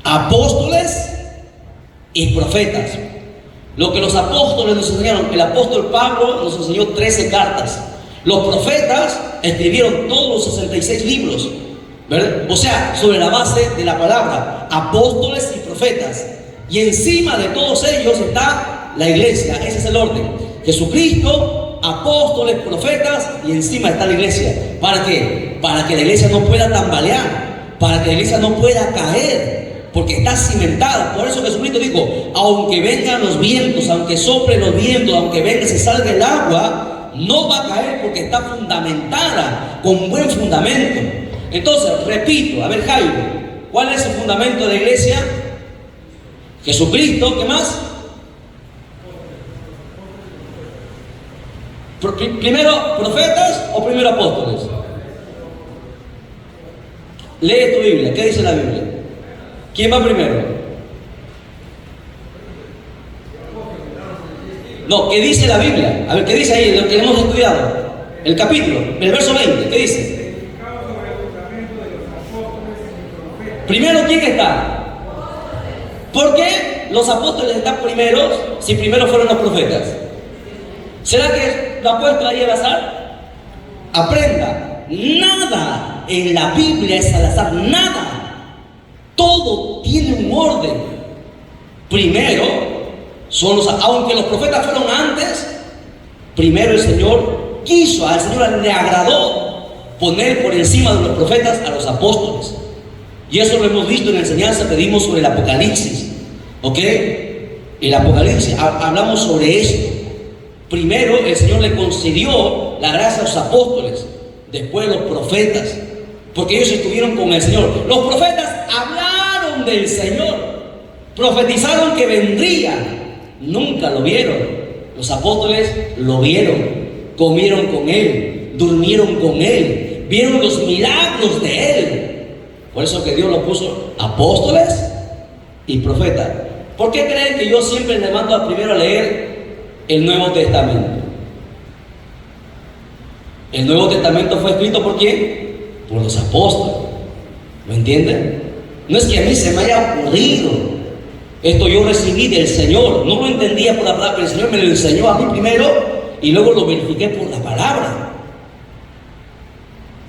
apóstoles y profetas. Lo que los apóstoles nos enseñaron, el apóstol Pablo nos enseñó 13 cartas. Los profetas escribieron todos los 66 libros, ¿verdad? O sea, sobre la base de la palabra, apóstoles y profetas. Y encima de todos ellos está la iglesia. Ese es el orden: Jesucristo, apóstoles, profetas, y encima está la iglesia. ¿Para qué? Para que la iglesia no pueda tambalear, para que la iglesia no pueda caer, porque está cimentada. Por eso Jesucristo dijo: aunque vengan los vientos, aunque soplen los vientos, aunque venga, se salga el agua, no va a caer, porque está fundamentada con buen fundamento. Entonces, repito, a ver, Jairo, ¿cuál es el fundamento de la iglesia? Jesucristo. ¿Qué más? ¿Primero profetas o primero apóstoles? Lee tu Biblia. ¿Qué dice la Biblia? ¿Quién va primero? No, ¿qué dice la Biblia? A ver, ¿qué dice ahí? Lo que hemos estudiado. El capítulo, el verso 20, ¿qué dice? Primero, ¿quién está? ¿Por qué los apóstoles están primeros si primero fueron los profetas? ¿Será que lo ha puesto ahí al azar? Aprenda, nada en la Biblia es al azar, nada. Todo tiene un orden. Primero son aunque los profetas fueron antes, primero el Señor quiso, al Señor le agradó poner por encima de los profetas a los apóstoles. Y eso lo hemos visto en la enseñanza que dimos sobre el Apocalipsis. ¿Ok? El Apocalipsis, hablamos sobre esto. Primero el Señor le concedió la gracia a los apóstoles, después los profetas, porque ellos estuvieron con el Señor. Los profetas hablaron del Señor, profetizaron que vendría, nunca lo vieron. Los apóstoles lo vieron, comieron con Él, durmieron con Él, vieron los milagros de Él. Por eso que Dios los puso apóstoles y profetas. ¿Por qué creen que yo siempre les mando primero a leer el Nuevo Testamento? El Nuevo Testamento fue escrito ¿por quién? Por los apóstoles. ¿Lo entienden? No es que a mí se me haya ocurrido. Esto yo recibí del Señor. No lo entendía por la palabra, pero el Señor me lo enseñó a mí primero y luego lo verifiqué por la palabra.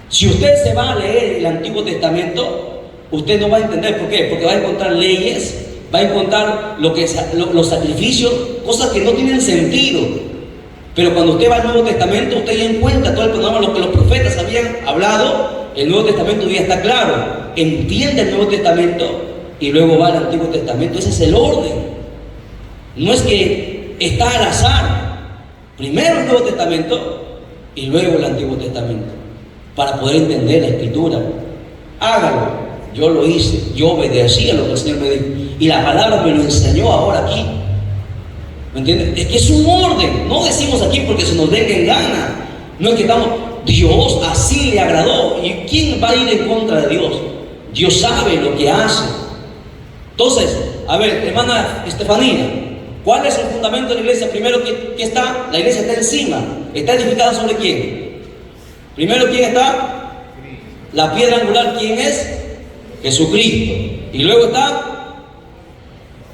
Si usted se va a leer el Antiguo Testamento, usted no va a entender. ¿Por qué? Porque va a encontrar leyes, va a encontrar los sacrificios, cosas que no tienen sentido. Pero cuando usted va al Nuevo Testamento, usted ya encuentra todo el panorama, lo que los profetas habían hablado. El Nuevo Testamento ya está claro. Entiende el Nuevo Testamento y luego va al Antiguo Testamento. Ese es el orden. No es que está al azar. Primero el Nuevo Testamento y luego el Antiguo Testamento, para poder entender la Escritura. Hágalo. Yo lo hice, yo obedecí a lo que el Señor me dijo, y la palabra me lo enseñó ahora aquí. ¿Me entiendes? Es que es un orden. No decimos aquí porque se nos venga en gana. No es que estamos, Dios así le agradó. ¿Y quién va a ir en contra de Dios? Dios sabe lo que hace. Entonces, a ver, hermana Estefanía, ¿cuál es el fundamento de la iglesia? Primero, ¿qué está? La iglesia está encima. ¿Está edificada sobre quién? Primero, ¿quién está? La piedra angular, ¿quién es? Jesucristo. Y luego está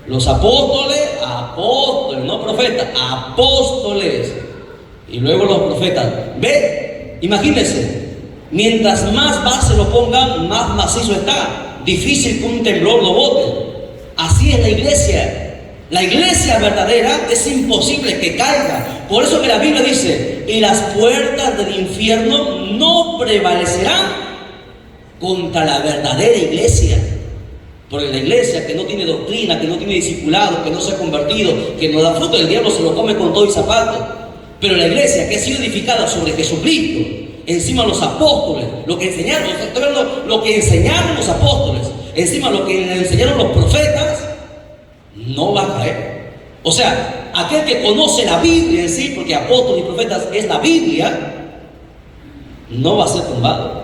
los apóstoles, no profetas, apóstoles. Y luego los profetas. ¿Ve? Imagínense, mientras más base lo pongan, más macizo está. Difícil que un temblor lo bote. Así es la iglesia. La iglesia verdadera es imposible que caiga. Por eso que la Biblia dice: y las puertas del infierno no prevalecerán contra la verdadera iglesia. Porque la iglesia que no tiene doctrina, que no tiene discipulado, que no se ha convertido, que no da fruto, el diablo se lo come con todo y zapato. Pero la iglesia que ha sido edificada sobre Jesucristo, encima los apóstoles, lo que enseñaron, estoy hablando lo que enseñaron los apóstoles, encima lo que enseñaron los profetas, no va a caer. O sea, aquel que conoce la Biblia en sí, porque apóstoles y profetas es la Biblia, no va a ser tumbado.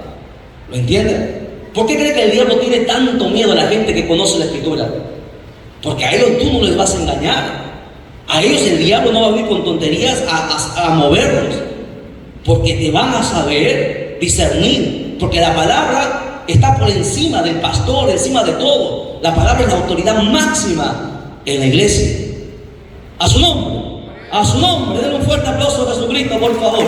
¿Lo entienden? ¿Por qué cree que el diablo tiene tanto miedo a la gente que conoce la Escritura? Porque a ellos tú no les vas a engañar. A ellos el diablo no va a venir con tonterías a moverlos, porque te van a saber discernir, porque la palabra está por encima del pastor, encima de todo. La palabra es la autoridad máxima en la iglesia. A su nombre, denle un fuerte aplauso a Jesucristo, por favor.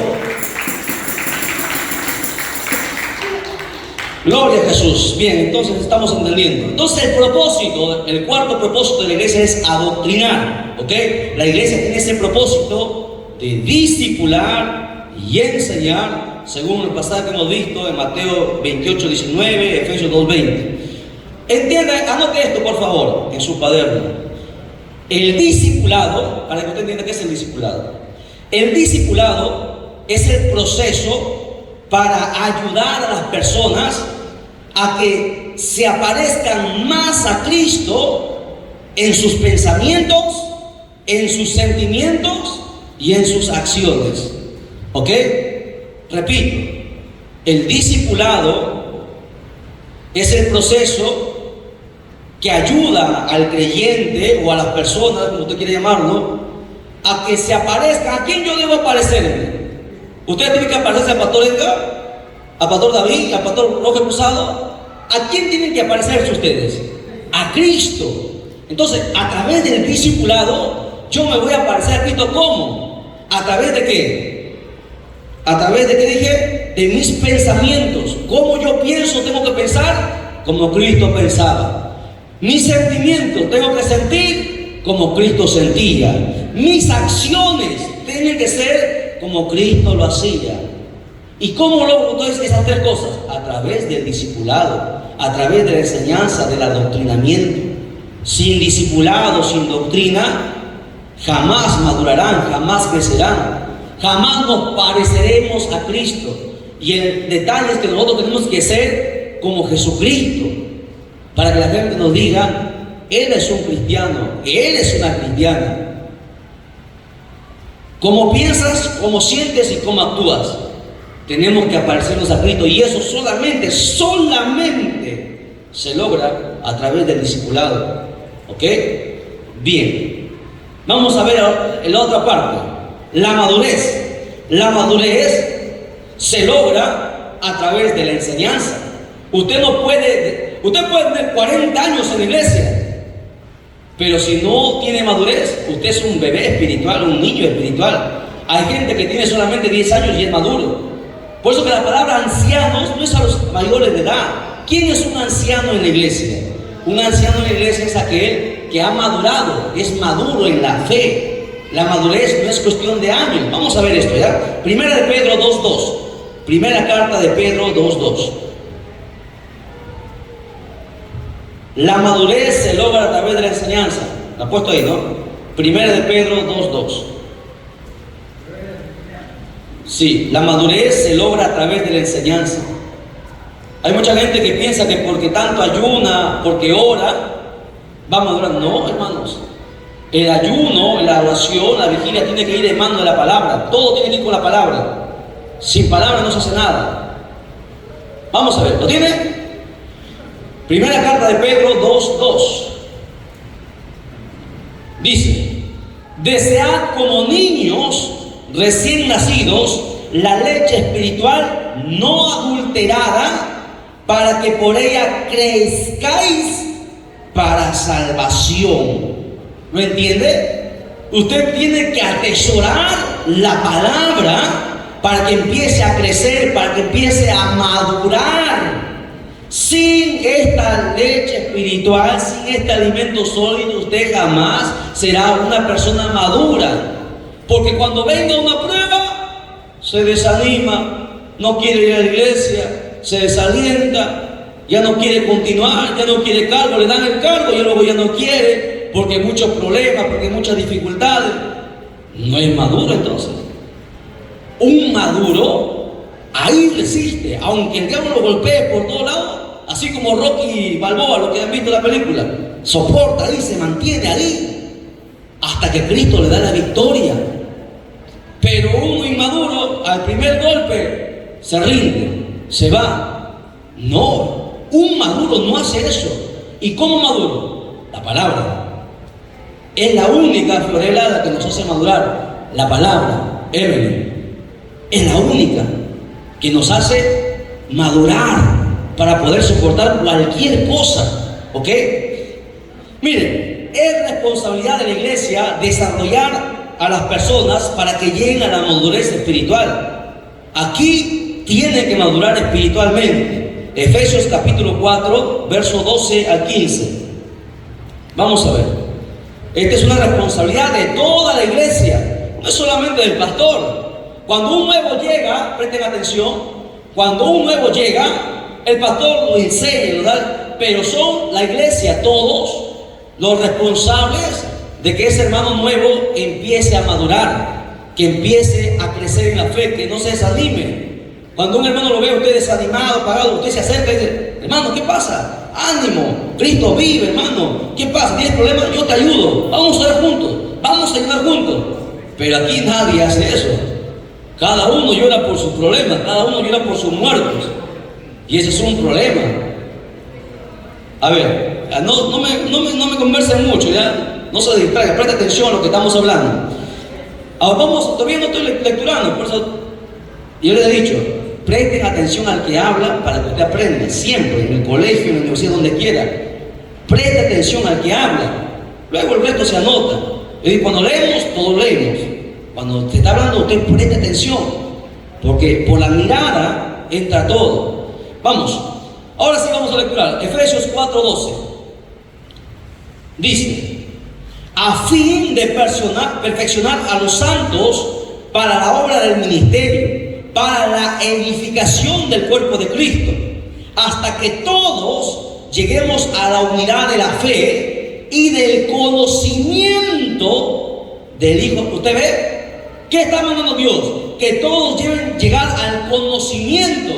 Gloria a Jesús. Bien, entonces estamos entendiendo. Entonces el propósito, el cuarto propósito de la iglesia es adoctrinar, ¿ok? La iglesia tiene ese propósito de discipular y enseñar, según el pasaje que hemos visto en Mateo 28, 19, Efesios 2, 20. Entienda, anote esto por favor en su cuaderno. El discipulado, para que usted entienda qué es el discipulado. El discipulado es el proceso para ayudar a las personas a que se aparezcan más a Cristo en sus pensamientos, en sus sentimientos y en sus acciones. ¿Ok? Repito, el discipulado es el proceso que ayuda al creyente o a las personas, como usted quiere llamarlo, a que se aparezcan. ¿A quién yo debo aparecerme? ¿Usted tiene que aparecerse al pastor Edgar, al pastor David, al pastor Roger Cruzado? ¿A quién tienen que aparecerse ustedes? A Cristo. Entonces, a través del discipulado, yo me voy a parecer a Cristo. ¿Cómo? ¿A través de qué? ¿A través de qué dije? De mis pensamientos. ¿Cómo yo pienso? Tengo que pensar como Cristo pensaba. Mis sentimientos, tengo que sentir como Cristo sentía. Mis acciones tienen que ser como Cristo lo hacía. ¿Y cómo logro entonces esas tres cosas? A través del discipulado, a través de la enseñanza, del adoctrinamiento. Sin discipulado, sin doctrina, jamás madurarán, jamás crecerán, jamás nos pareceremos a Cristo. Y el detalle es que nosotros tenemos que ser como Jesucristo, para que la gente nos diga: Él es un cristiano, Él es una cristiana. Cómo piensas, cómo sientes y cómo actúas, tenemos que parecernos a Cristo. Y eso solamente se logra a través del discipulado. ¿Ok? Bien, vamos a ver la otra parte. La madurez. La madurez se logra a través de la enseñanza. Usted puede tener 40 años en la iglesia, pero si no tiene madurez, usted es un bebé espiritual, un niño espiritual. Hay gente que tiene solamente 10 años y es maduro. Por eso que la palabra ancianos no es a los mayores de edad. ¿Quién es un anciano en la iglesia? Un anciano en la iglesia es aquel que ha madurado, es maduro en la fe. La madurez no es cuestión de años. Vamos a ver esto, ¿ya? Primera de Pedro 2:2. Primera carta de Pedro 2:2. La madurez se logra a través de la enseñanza. La he puesto ahí, ¿no? Primera de Pedro 2:2. Sí, la madurez se logra a través de la enseñanza. Hay mucha gente que piensa que porque tanto ayuna, porque ora, va a madurar. No, hermanos. El ayuno, la oración, la vigilia tiene que ir en mano de la palabra. Todo tiene que ir con la palabra. Sin palabra no se hace nada. Vamos a ver, ¿lo tiene? Primera carta de Pedro 2:2. Dice: desead como niños recién nacidos la leche espiritual no adulterada, para que por ella crezcáis para salvación. ¿Lo entiende? Usted tiene que atesorar la palabra para que empiece a crecer, para que empiece a madurar. Sin esta leche espiritual, sin este alimento sólido, usted jamás será una persona madura. Porque cuando venga una prueba, se desanima, no quiere ir a la iglesia, se desalienta, ya no quiere continuar, ya no quiere cargo, le dan el cargo y luego ya no quiere, porque hay muchos problemas, porque hay muchas dificultades. No es maduro entonces. Un maduro ahí resiste, aunque el diablo lo golpee por todos lados, así como Rocky Balboa, lo que han visto en la película, soporta ahí, se mantiene ahí, hasta que Cristo le da la victoria. Pero uno inmaduro, al primer golpe, se rinde, se va. No, un maduro no hace eso. ¿Y cómo maduro? La palabra. Es la única florelada que nos hace madurar. La palabra, Evelyn. Es la única que nos hace madurar para poder soportar cualquier cosa. ¿Ok? Miren, es responsabilidad de la iglesia desarrollar a las personas para que lleguen a la madurez espiritual. Aquí tienen que madurar espiritualmente. Efesios capítulo 4, verso 12 al 15. Vamos a ver. Esta es una responsabilidad de toda la iglesia, no es solamente del pastor. Cuando un nuevo llega, presten atención, cuando un nuevo llega, el pastor lo enseña, ¿verdad? Pero son la iglesia, todos los responsables de que ese hermano nuevo empiece a madurar, que empiece a crecer en la fe, que no se desanime. Cuando un hermano lo ve a usted desanimado, apagado, usted se acerca y dice: hermano, ¿qué pasa? Ánimo, Cristo vive, hermano. ¿Qué pasa? ¿Tienes problemas? Yo te ayudo. Vamos a orar juntos, vamos a ayudar juntos. Pero aquí nadie hace eso. Cada uno llora por sus problemas, cada uno llora por sus muertos. Y ese es un problema. A ver, no me conversen mucho, ya. No se distraigan, presta atención a lo que estamos hablando. Ahora todavía no estoy lecturando, por eso yo les he dicho: presten atención al que habla para que usted aprenda, siempre, en el colegio, en la universidad, donde quiera. Preste atención al que habla, luego el resto se anota. Y cuando leemos, todos leemos. Cuando usted está hablando, usted preste atención, porque por la mirada entra todo. Vamos, ahora sí vamos a lecturar. Efesios 4:12 dice: a fin de perfeccionar a los santos para la obra del ministerio, para la edificación del cuerpo de Cristo, hasta que todos lleguemos a la unidad de la fe y del conocimiento del Hijo. ¿Usted ve? ¿Qué está mandando Dios? Que todos deben llegar al conocimiento,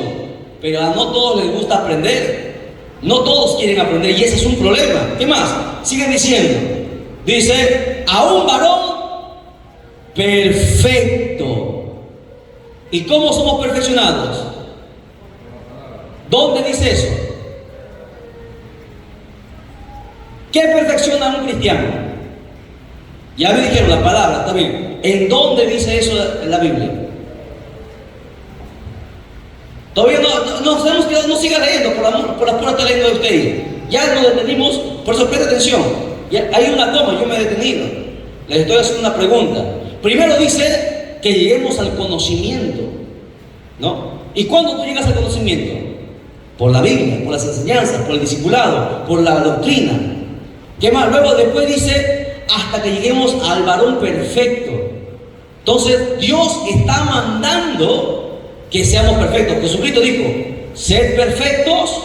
pero a no todos les gusta aprender. No todos quieren aprender y ese es un problema. ¿Qué más? Sigue diciendo. Dice: a un varón perfecto. ¿Y cómo somos perfeccionados? ¿Dónde dice eso? ¿Qué perfecciona a un cristiano? Ya me dijeron la palabra, está bien. ¿En dónde dice eso en la Biblia? Todavía no sabemos que no siga leyendo, por las puras está leyendo de usted. Ya nos detenimos, por eso presta atención. Ya hay una toma, yo me he detenido. Les estoy haciendo una pregunta. Primero dice que lleguemos al conocimiento, ¿no? ¿Y cuándo tú llegas al conocimiento? Por la Biblia, por las enseñanzas, por el discipulado, por la doctrina. ¿Qué más? Luego después dice: hasta que lleguemos al varón perfecto. Entonces Dios está mandando que seamos perfectos. Jesucristo dijo: sed perfectos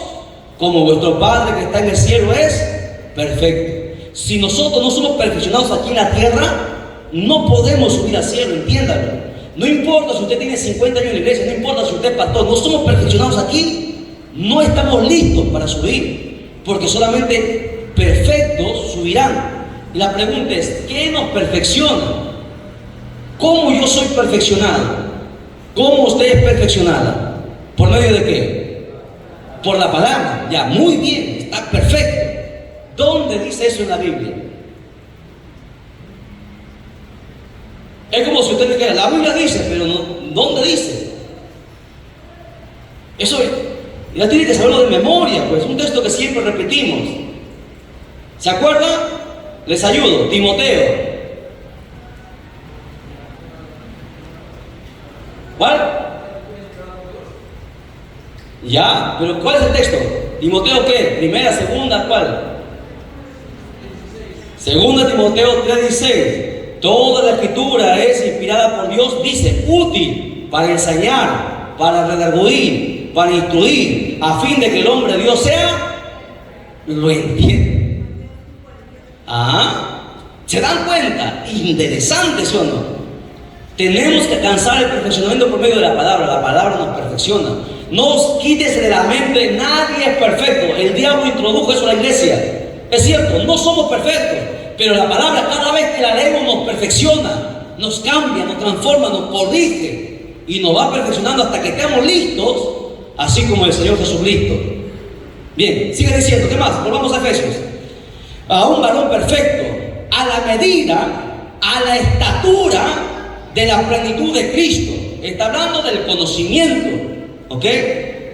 como vuestro Padre que está en el cielo es perfecto. Si nosotros no somos perfeccionados aquí en la tierra, no podemos subir al cielo, entiéndalo. No importa si usted tiene 50 años en la iglesia, no importa si usted es pastor, no somos perfeccionados aquí, no estamos listos para subir, porque solamente perfectos subirán. Y la pregunta es: ¿qué nos perfecciona? ¿Cómo yo soy perfeccionado? ¿Cómo usted es perfeccionada? ¿Por medio de qué? Por la palabra. Ya, muy bien, está perfecto. ¿Dónde dice eso en la Biblia? Es como si usted dijera: la Biblia dice, pero no, ¿dónde dice? Eso ya tiene que saberlo de memoria, pues, un texto que siempre repetimos. ¿Se acuerdan? Les ayudo. Timoteo. ¿Cuál? Ya, pero ¿cuál es el texto? ¿Timoteo qué? ¿Primera, segunda? ¿Cuál? Segunda Timoteo 3:16. Toda la escritura es inspirada por Dios, dice, útil para enseñar, para redarguir, para instruir, a fin de que el hombre de Dios sea, lo entiende. ¿Se dan cuenta? Interesante, ¿sí o no? Tenemos que alcanzar el perfeccionamiento por medio de la palabra nos perfecciona. No os quites de la mente, nadie es perfecto. El diablo introdujo eso a la iglesia. Es cierto, no somos perfectos, pero la palabra cada vez que la leemos nos perfecciona, nos cambia, nos transforma, nos corrige y nos va perfeccionando hasta que estemos listos, así como el Señor Jesucristo. Bien, sigue diciendo, ¿qué más? Volvamos a Efesios. A un varón perfecto, a la medida, a la estatura de la plenitud de Cristo. Está hablando del conocimiento, ¿ok?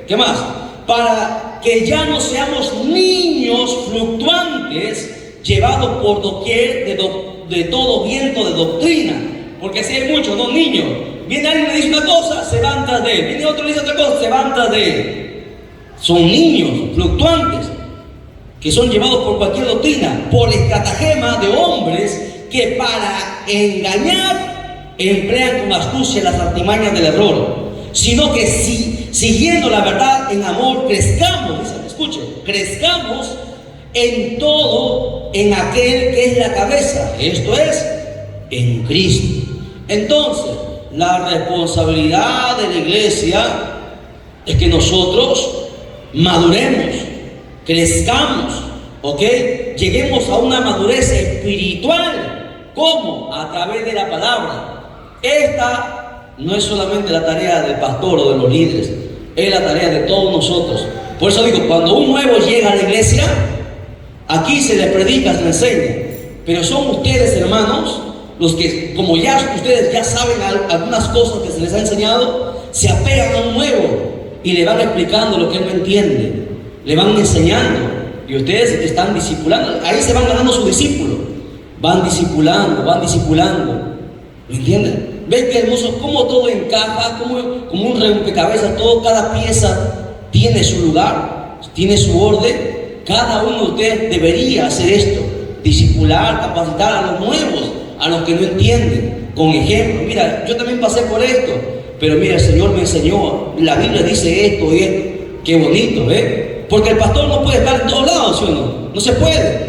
¿Qué más? Para que ya no seamos niños fluctuantes, llevados por doquier de todo viento de doctrina. Porque si hay muchos, no niños. Viene alguien y le dice una cosa, se van tras de él. Viene otro y le dice otra cosa, se van tras de él. Son niños fluctuantes que son llevados por cualquier doctrina, por estratagema de hombres que para engañar emplean con astucia las artimañas del error, sino que siguiendo la verdad en amor crezcamos, escuchen, crezcamos en todo en aquel que es la cabeza, esto es, en Cristo. Entonces, la responsabilidad de la iglesia es que nosotros maduremos, crezcamos, ¿ok? Lleguemos a una madurez espiritual. ¿Cómo? A través de la palabra. Esta no es solamente la tarea del pastor o de los líderes, es la tarea de todos nosotros. Por eso digo, cuando un nuevo llega a la iglesia, aquí se les predica, se les enseña, pero son ustedes, hermanos, los que, como ya ustedes ya saben algunas cosas que se les ha enseñado, se apegan a un nuevo y le van explicando lo que él no entiende, le van enseñando, y ustedes están discipulando. Ahí se van ganando sus discípulos, van discipulando, ¿me entienden? ¿Ven qué hermoso? Cómo todo encaja, como un rompecabezas, cada pieza tiene su lugar, tiene su orden. Cada uno de ustedes debería hacer esto, discipular, capacitar a los nuevos, a los que no entienden, con ejemplo. Mira, yo también pasé por esto, pero mira, el Señor me enseñó, la Biblia dice esto y esto. Qué bonito, ¿eh? Porque el pastor no puede estar en todos lados, ¿sí o no? No se puede,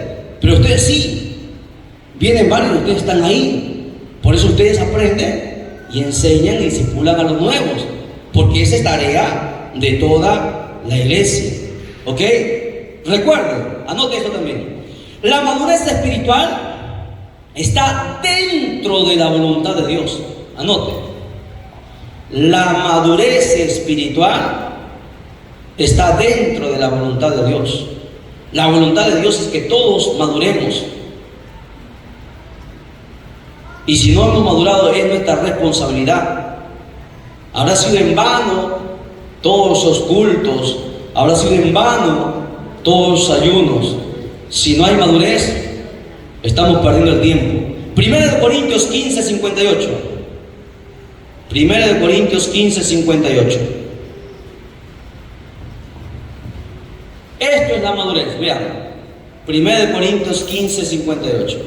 pero ustedes sí. Vienen varios, ustedes están ahí. Por eso ustedes aprenden y enseñan y discipulan a los nuevos, porque esa es tarea de toda la iglesia, ¿ok? Recuerden, anote esto también. La madurez espiritual está dentro de la voluntad de Dios. Anote. La madurez espiritual está dentro de la voluntad de Dios. La voluntad de Dios es que todos maduremos. Y si no hemos madurado, es nuestra responsabilidad. Habrá sido en vano todos esos cultos, habrá sido en vano todos los ayunos. Si no hay madurez, estamos perdiendo el tiempo. 1 Corintios 15, 58. 1 Corintios 15, 58. Esto es la madurez, vean. 1 Corintios 15, 58.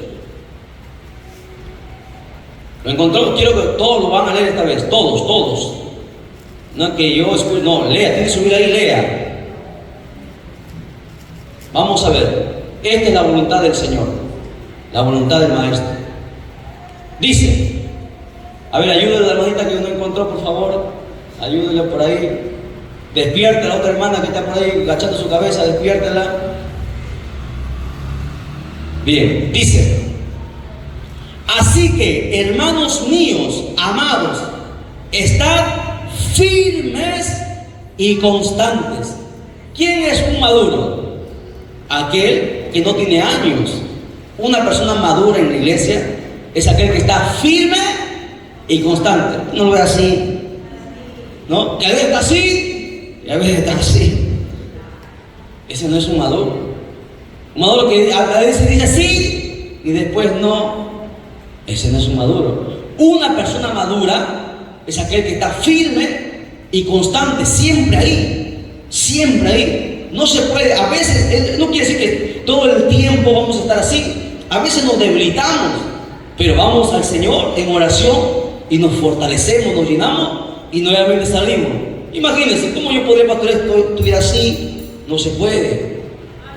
¿Lo encontró? Quiero que todos lo van a leer esta vez, todos. No que yo escuche, no, lea, tiene que subir ahí, lea. Vamos a ver, esta es la voluntad del Señor, la voluntad del Maestro. Dice, a ver, ayúdenle a la hermanita que no encontró, por favor, ayúdenle por ahí. Despierte a la otra hermana que está por ahí agachando su cabeza, despiértela. Bien, dice: así que, hermanos míos, amados, estad firmes y constantes. ¿Quién es un maduro? Aquel que no tiene años. Una persona madura en la iglesia es aquel que está firme y constante. No lo ve así, ¿no? Que a veces está así y a veces está así. Ese no es un maduro. Un maduro que a veces dice sí y después no. Ese no es un maduro. Una persona madura es aquel que está firme y constante, siempre ahí. No se puede, a veces, no quiere decir que todo el tiempo vamos a estar así. A veces nos debilitamos, pero vamos al Señor en oración y nos fortalecemos, nos llenamos y nuevamente salimos. Imagínense, ¿cómo yo podría pastorear esto estuviera así? No se puede.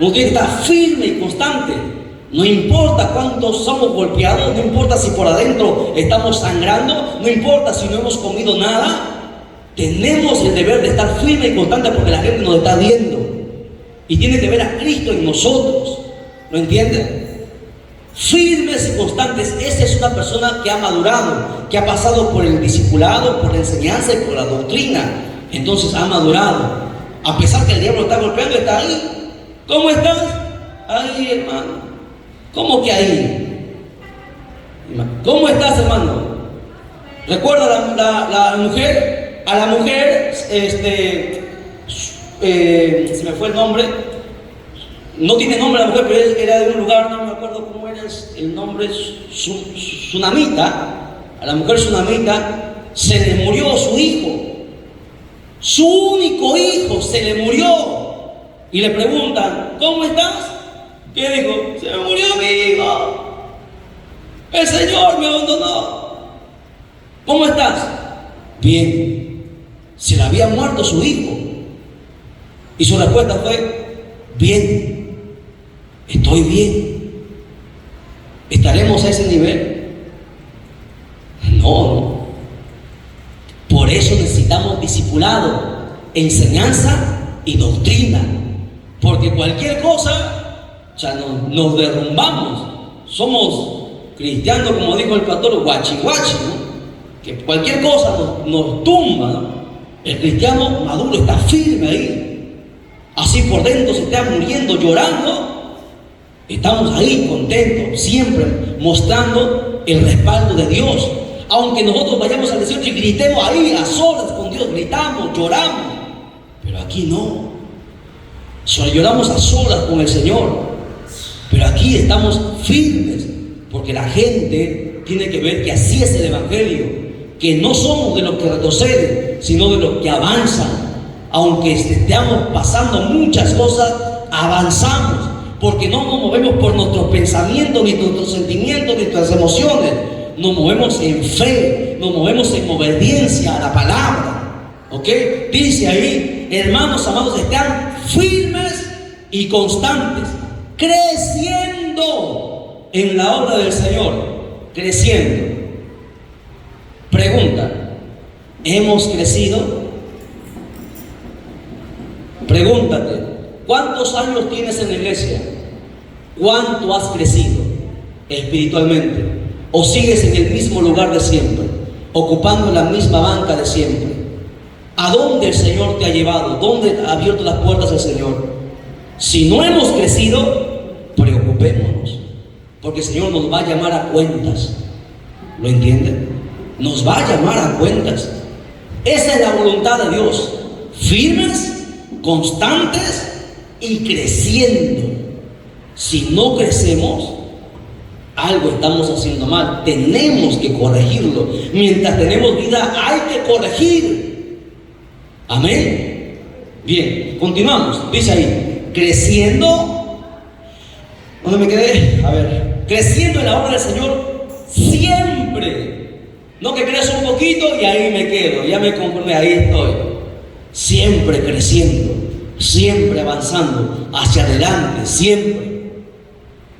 Uno tiene que estar firme y constante. No importa cuántos somos golpeados, no importa si por adentro estamos sangrando, no importa si no hemos comido nada, tenemos el deber de estar firme y constante porque la gente nos está viendo y tiene que ver a Cristo en nosotros. ¿Lo entienden? Firmes y constantes. Esa es una persona que ha madurado, que ha pasado por el discipulado, por la enseñanza y por la doctrina. Entonces ha madurado. A pesar que el diablo está golpeando, está ahí. ¿Cómo estás? Ahí, hermano. ¿Cómo que ahí? ¿Cómo estás, hermano? ¿Recuerda la mujer? A la mujer, se me fue el nombre. No tiene nombre la mujer, pero era de un lugar, no me acuerdo cómo era el nombre, Sunamita. A la mujer Sunamita se le murió su hijo. Su único hijo se le murió. Y le preguntan, ¿cómo estás? ¿Qué dijo? Se me murió mi hijo. El Señor me abandonó. ¿Cómo estás? Bien. Se le había muerto su hijo. Y su respuesta fue, bien. Estoy bien. ¿Estaremos a ese nivel? No. Por eso necesitamos discipulado, enseñanza y doctrina. Porque cualquier cosa, o sea, nos derrumbamos. Somos cristianos, como dijo el pastor, guachi guachi, ¿no? Que cualquier cosa nos tumba, ¿no? El cristiano maduro está firme ahí. Así por dentro se está muriendo, llorando. Estamos ahí contentos, siempre mostrando el respaldo de Dios. Aunque nosotros vayamos al desierto y gritemos ahí a solas con Dios, gritamos, lloramos. Pero aquí no. Solo lloramos a solas con el Señor. Pero aquí estamos firmes, porque la gente tiene que ver que así es el Evangelio, que no somos de los que retroceden, sino de los que avanzan. Aunque estemos pasando muchas cosas, avanzamos, porque no nos movemos por nuestros pensamientos, ni nuestros sentimientos, ni nuestras emociones. Nos movemos en fe, nos movemos en obediencia a la palabra. ¿Ok? Dice ahí, hermanos amados, están firmes y constantes, creciendo en la obra del Señor, creciendo. Pregunta, ¿hemos crecido? Pregúntate, ¿cuántos años tienes en la iglesia? ¿Cuánto has crecido espiritualmente? ¿O sigues en el mismo lugar de siempre, ocupando la misma banca de siempre? ¿A dónde el Señor te ha llevado? ¿Dónde ha abierto las puertas el Señor? Si no hemos crecido, preocupémonos, porque el Señor nos va a llamar a cuentas. ¿Lo entienden? Nos va a llamar a cuentas. Esa es la voluntad de Dios. Firmes, constantes y creciendo. Si no crecemos, algo estamos haciendo mal. Tenemos que corregirlo. Mientras tenemos vida, hay que corregir. Amén. Bien, continuamos. Dice ahí, creciendo. ¿Dónde me quedé? A ver, creciendo en la obra del Señor siempre. No que crezco un poquito y ahí me quedo, ya me conformé, ahí estoy. Siempre creciendo, siempre avanzando hacia adelante, siempre.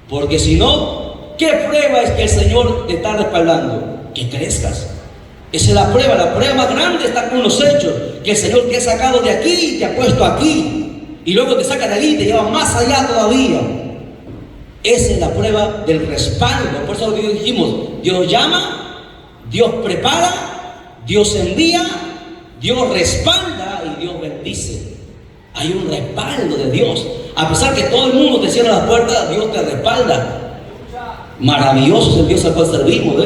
Porque si no, ¿qué prueba es que el Señor te está respaldando? Que crezcas. Esa es la prueba más grande está con los hechos, que el Señor te ha sacado de aquí y te ha puesto aquí, y luego te saca de ahí y te lleva más allá todavía. Esa es la prueba del respaldo. Por eso dijimos, Dios llama, Dios prepara, Dios envía, Dios respalda y Dios bendice. Hay un respaldo de Dios. A pesar que todo el mundo te cierra las puertas, Dios te respalda. Maravilloso es el Dios al cual servimos,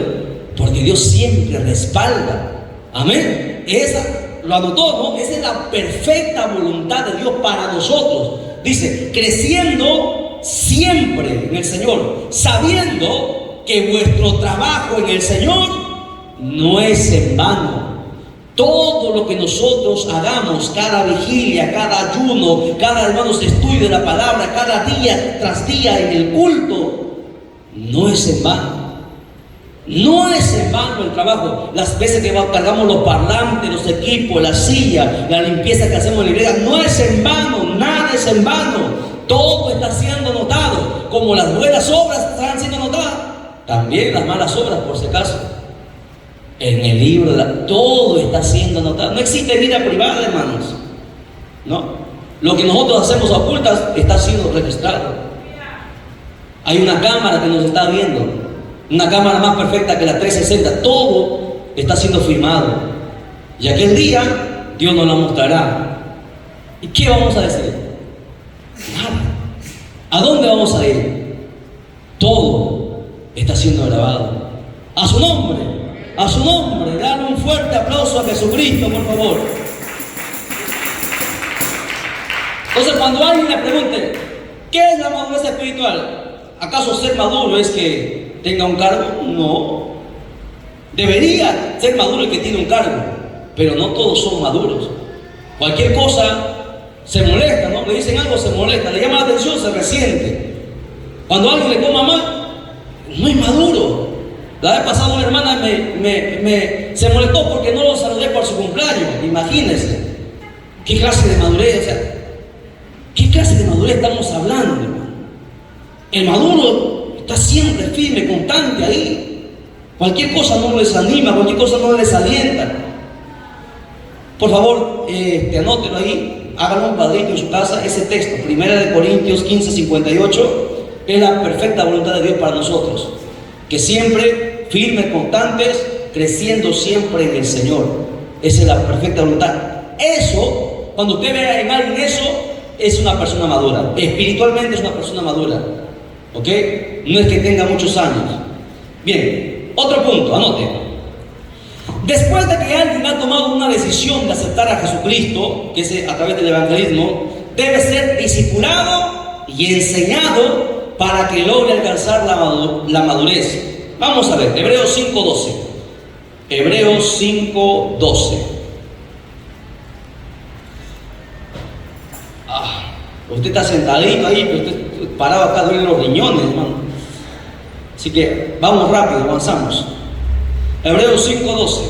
porque Dios siempre respalda. Amén. Esa lo anotó, ¿no? Esa es la perfecta voluntad de Dios para nosotros. Dice, creciendo siempre en el Señor, sabiendo que vuestro trabajo en el Señor no es en vano. Todo lo que nosotros hagamos, cada vigilia, cada ayuno, cada hermanos estudio de la palabra, cada día tras día en el culto, no es en vano. No es en vano el trabajo. Las veces que cargamos los parlantes, los equipos, la silla, la limpieza que hacemos en la iglesia, no es en vano, nada es en vano. Todo está siendo notado. como las buenas obras están siendo notadas, también las malas obras, por si acaso. En el libro todo está siendo anotado. No existe vida privada, hermanos. No. Lo que nosotros hacemos a ocultas está siendo registrado. Hay una cámara que nos está viendo, una cámara más perfecta que la 360. Todo está siendo filmado. Y aquel día Dios nos lo mostrará. ¿Y qué vamos a decir? Nada. ¿A dónde vamos a ir? Todo está siendo grabado. A su nombre, a su nombre. Dale un fuerte aplauso a Jesucristo, por favor. Entonces, cuando alguien le pregunte, ¿qué es la madurez espiritual? ¿Acaso ser maduro es que tenga un cargo? No. Debería ser maduro el que tiene un cargo, pero no todos son maduros. Cualquier cosa se molesta, ¿no? Le dicen algo, se molesta, le llama la atención, se resiente. Cuando alguien le coma mal, no es maduro. La vez pasada una hermana se molestó porque no lo saludé por su cumpleaños. Imagínense. ¿Qué clase de madurez? O sea, ¿qué clase de madurez estamos hablando, hermano? El maduro está siempre firme, constante ahí. Cualquier cosa no lo desanima, cualquier cosa no lo desalienta. Por favor, anótelo ahí, háganlo un cuadrito en su casa, ese texto, 1 Corintios 15:58, es la perfecta voluntad de Dios para nosotros. Que siempre, firmes, constantes, creciendo siempre en el Señor. Esa es la perfecta voluntad. Eso, cuando usted vea en alguien eso, es una persona madura. Espiritualmente es una persona madura. ¿Ok? No es que tenga muchos años. Bien, otro punto, anote. Después de que alguien ha tomado una decisión de aceptar a Jesucristo, que es a través del evangelismo, debe ser discipulado y enseñado para que logre alcanzar la madurez. Vamos a ver, Hebreos 5:12. Hebreos 5:12. Usted está sentadito ahí, pero usted parado acá, duele los riñones, hermano. Así que vamos rápido, avanzamos. Hebreos 5:12.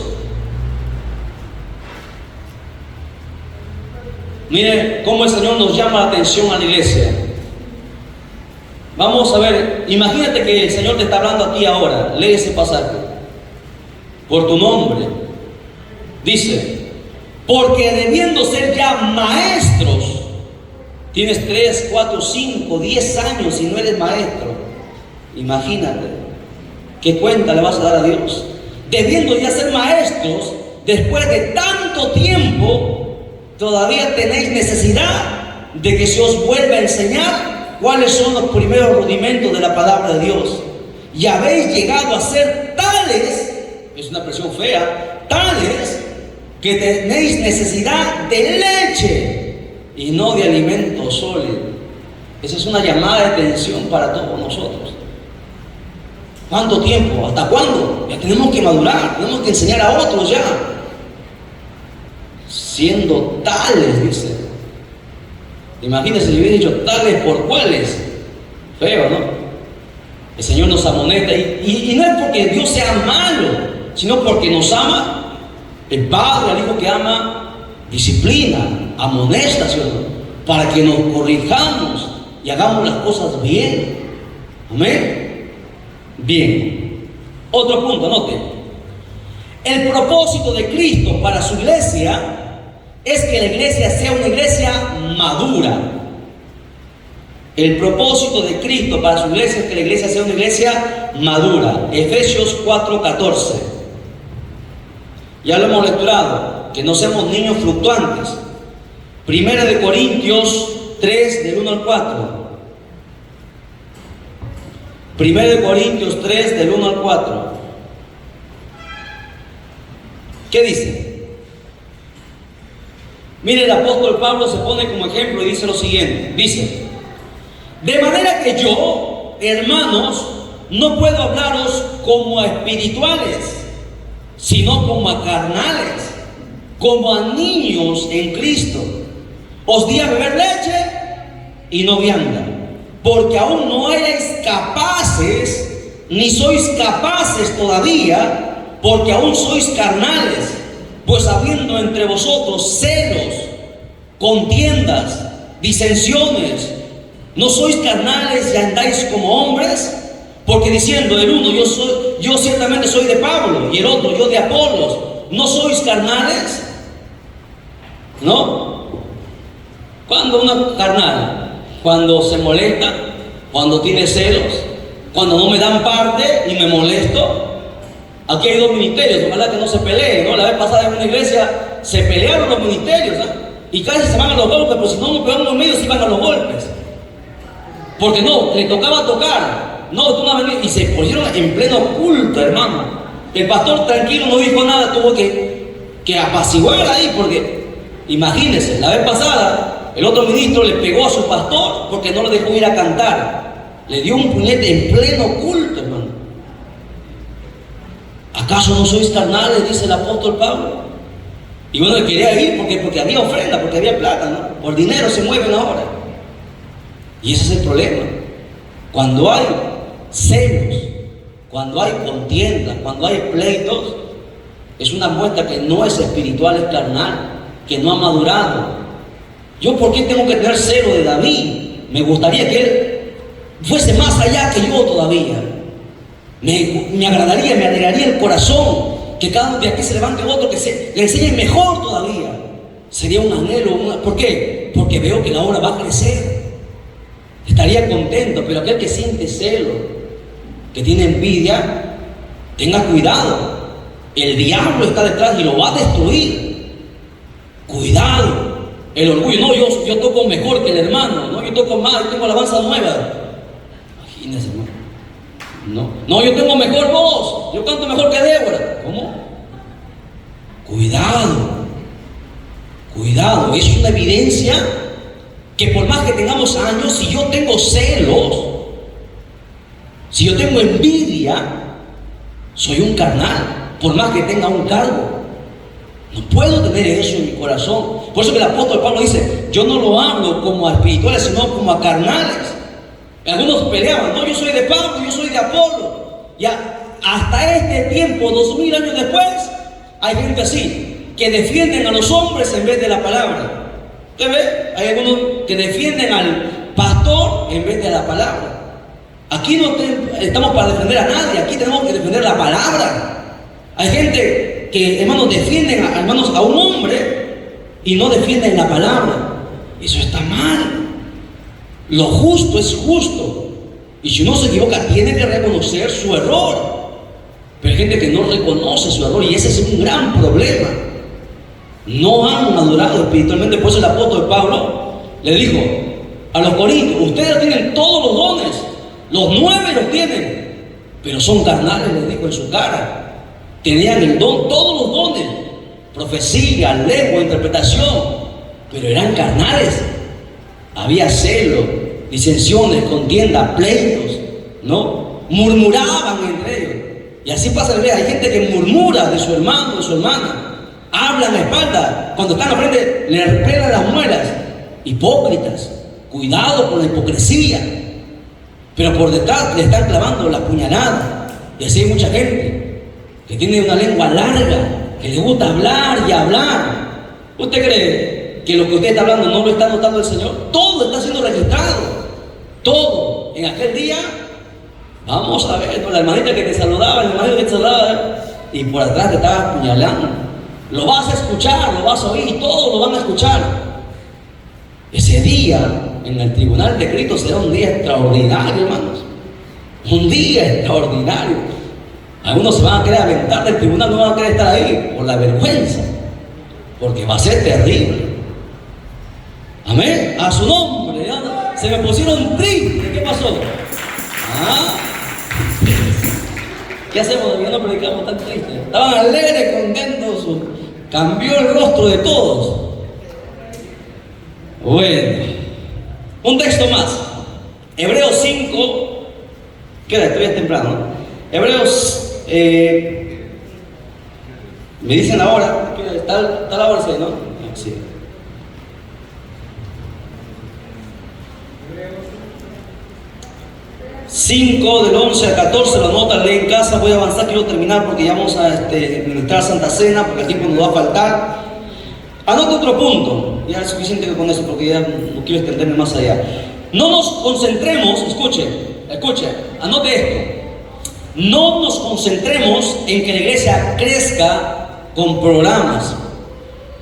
Mire cómo el Señor nos llama la atención a la iglesia. Vamos a ver, imagínate que el Señor te está hablando a ti ahora. Lee ese pasaje. Por tu nombre. Dice, porque debiendo ser ya maestros, tienes 3, 4, 5, 10 años y no eres maestro. Imagínate, ¿qué cuenta le vas a dar a Dios? Debiendo ya ser maestros, después de tanto tiempo, todavía tenéis necesidad de que se os vuelva a enseñar cuáles son los primeros rudimentos de la palabra de Dios. Y habéis llegado a ser tales, es una expresión fea, tales que tenéis necesidad de leche y no de alimento sólido. Esa es una llamada de atención para todos nosotros. ¿Cuánto tiempo? ¿Hasta cuándo? Ya tenemos que madurar, tenemos que enseñar a otros ya. Siendo tales, dice. Imagínense si hubiera dicho tales por cuáles. Feo, ¿no? El Señor nos amonesta y no es porque Dios sea malo, sino porque nos ama. El Padre, al Hijo que ama, disciplina, amonesta, ¿sí o no? Para que nos corrijamos y hagamos las cosas bien. Amén. Bien. Otro punto, anote. El propósito de Cristo para su iglesia es que la iglesia sea una iglesia madura. El propósito de Cristo para su iglesia es que la iglesia sea una iglesia madura. Efesios 4:14. Ya lo hemos lecturado, que no seamos niños fluctuantes. 1 Corintios 3, del 1 al 4. 1 Corintios 3, del 1 al 4. ¿Qué dice? Mire, el apóstol Pablo se pone como ejemplo y dice lo siguiente. Dice, de manera que yo, hermanos, no puedo hablaros como a espirituales, sino como a carnales, como a niños en Cristo. Os di a beber leche y no vianda, porque aún no erais capaces, ni sois capaces todavía, porque aún sois carnales. Pues habiendo entre vosotros celos, contiendas, disensiones, ¿No sois carnales y andáis como hombres? Porque diciendo el uno, yo ciertamente soy de Pablo, y el otro, yo de Apolos. ¿No sois carnales? ¿No? ¿Cuándo uno es carnal? Cuando se molesta, cuando tiene celos, cuando no me dan parte y me molesto. Aquí hay dos ministerios, ojalá que no se peleen, ¿no? La vez pasada en una iglesia se pelearon los ministerios, ¿eh? Y casi se van a los golpes, pero si no nos pegamos en medio, se iban a los golpes. Porque no, le tocaba tocar. No, tú no has venido. Y se pusieron en pleno culto, hermano. El pastor tranquilo no dijo nada, tuvo que apaciguar ahí, porque imagínense, la vez pasada el otro ministro le pegó a su pastor porque no le dejó ir a cantar. Le dio un puñete en pleno culto, hermano. ¿Acaso no sois carnales? Dice el apóstol Pablo. Y bueno, él quería ir porque había ofrenda, porque había plata, ¿no? Por dinero se mueven ahora. Y ese es el problema. Cuando hay celos, cuando hay contiendas, cuando hay pleitos, es una muestra que no es espiritual, es carnal, que no ha madurado. ¿Yo por qué tengo que tener celo de David? Me gustaría que él fuese más allá que yo todavía. Me agradaría, me alegraría el corazón que cada uno de aquí se levante otro que le enseñe mejor todavía. Sería un anhelo. ¿Por qué? Porque veo que la obra va a crecer. Estaría contento, pero aquel que siente celo, que tiene envidia, tenga cuidado. El diablo está detrás y lo va a destruir. Cuidado. El orgullo, no, yo toco mejor que el hermano, no, yo toco más, yo tengo alabanza nueva. Imagínense, no, yo tengo mejor voz, yo canto mejor que Débora. ¿Cómo? Cuidado, es una evidencia que por más que tengamos años, si yo tengo celos, si yo tengo envidia, soy un carnal, por más que tenga un cargo. No puedo tener eso en mi corazón. Por eso que el apóstol Pablo dice, yo no lo hablo como a espirituales, sino como a carnales. Algunos peleaban, no, yo soy de Pablo, yo soy de Apolo. Ya, hasta este tiempo, 2000 años después, hay gente así, que defienden a los hombres en vez de la palabra. ¿Usted ve? Hay algunos que defienden al pastor en vez de la palabra. Aquí no estamos para defender a nadie, aquí tenemos que defender la palabra. Hay gente que, hermanos, defienden a un hombre y no defienden la palabra. Eso está mal. Lo justo es justo. Y si uno se equivoca, tiene que reconocer su error. Pero hay gente que no reconoce su error y ese es un gran problema. No han madurado espiritualmente. Por eso el apóstol Pablo le dijo a los corintios, ustedes tienen todos los dones, los 9 los tienen, pero son carnales, les dijo en su cara. Tenían el don, todos los dones, profecía, lengua, interpretación, pero eran carnales. Había celo, disensiones, contiendas, pleitos, ¿no? Murmuraban entre ellos. Y así pasa el día. Hay gente que murmura de su hermano, de su hermana. Hablan a la espalda. Cuando están al frente, le pelan las muelas. Hipócritas. Cuidado con la hipocresía. Pero por detrás le están clavando la puñalada. Y así hay mucha gente que tiene una lengua larga, que le gusta hablar y hablar. ¿Usted cree que lo que usted está hablando no lo está notando el Señor? Todo está siendo registrado. Todo. En aquel día, vamos a ver, ¿no? La hermanita que te saludaba, el hermanito que te saludaba, y por atrás te estaba apuñalando. Lo vas a escuchar, lo vas a oír, todos lo van a escuchar. Ese día en el tribunal de Cristo será un día extraordinario, hermanos. Un día extraordinario. Algunos se van a querer aventar del tribunal, no van a querer estar ahí por la vergüenza, porque va a ser terrible. Amén. A su nombre. ¿Ya? Se me pusieron tristes. ¿Qué pasó? ¿Qué hacemos? Ya no predicamos tan tristes. Estaban alegres, contentos. Cambió el rostro de todos. Bueno, un texto más. Hebreos 5. ¿Qué hora? Todavía es temprano, ¿no? Hebreos. Me dicen la hora. ¿Está la hora? ¿Sí, no? Sí. 5 del 11 al 14, lo anotan, leen en casa. Voy a avanzar, quiero terminar porque ya vamos a ministrar Santa Cena, porque el tiempo nos va a faltar. Anota otro punto, ya es suficiente con eso porque ya no quiero extenderme más allá. No nos concentremos, escuche, anote esto. No nos concentremos en que la iglesia crezca con programas.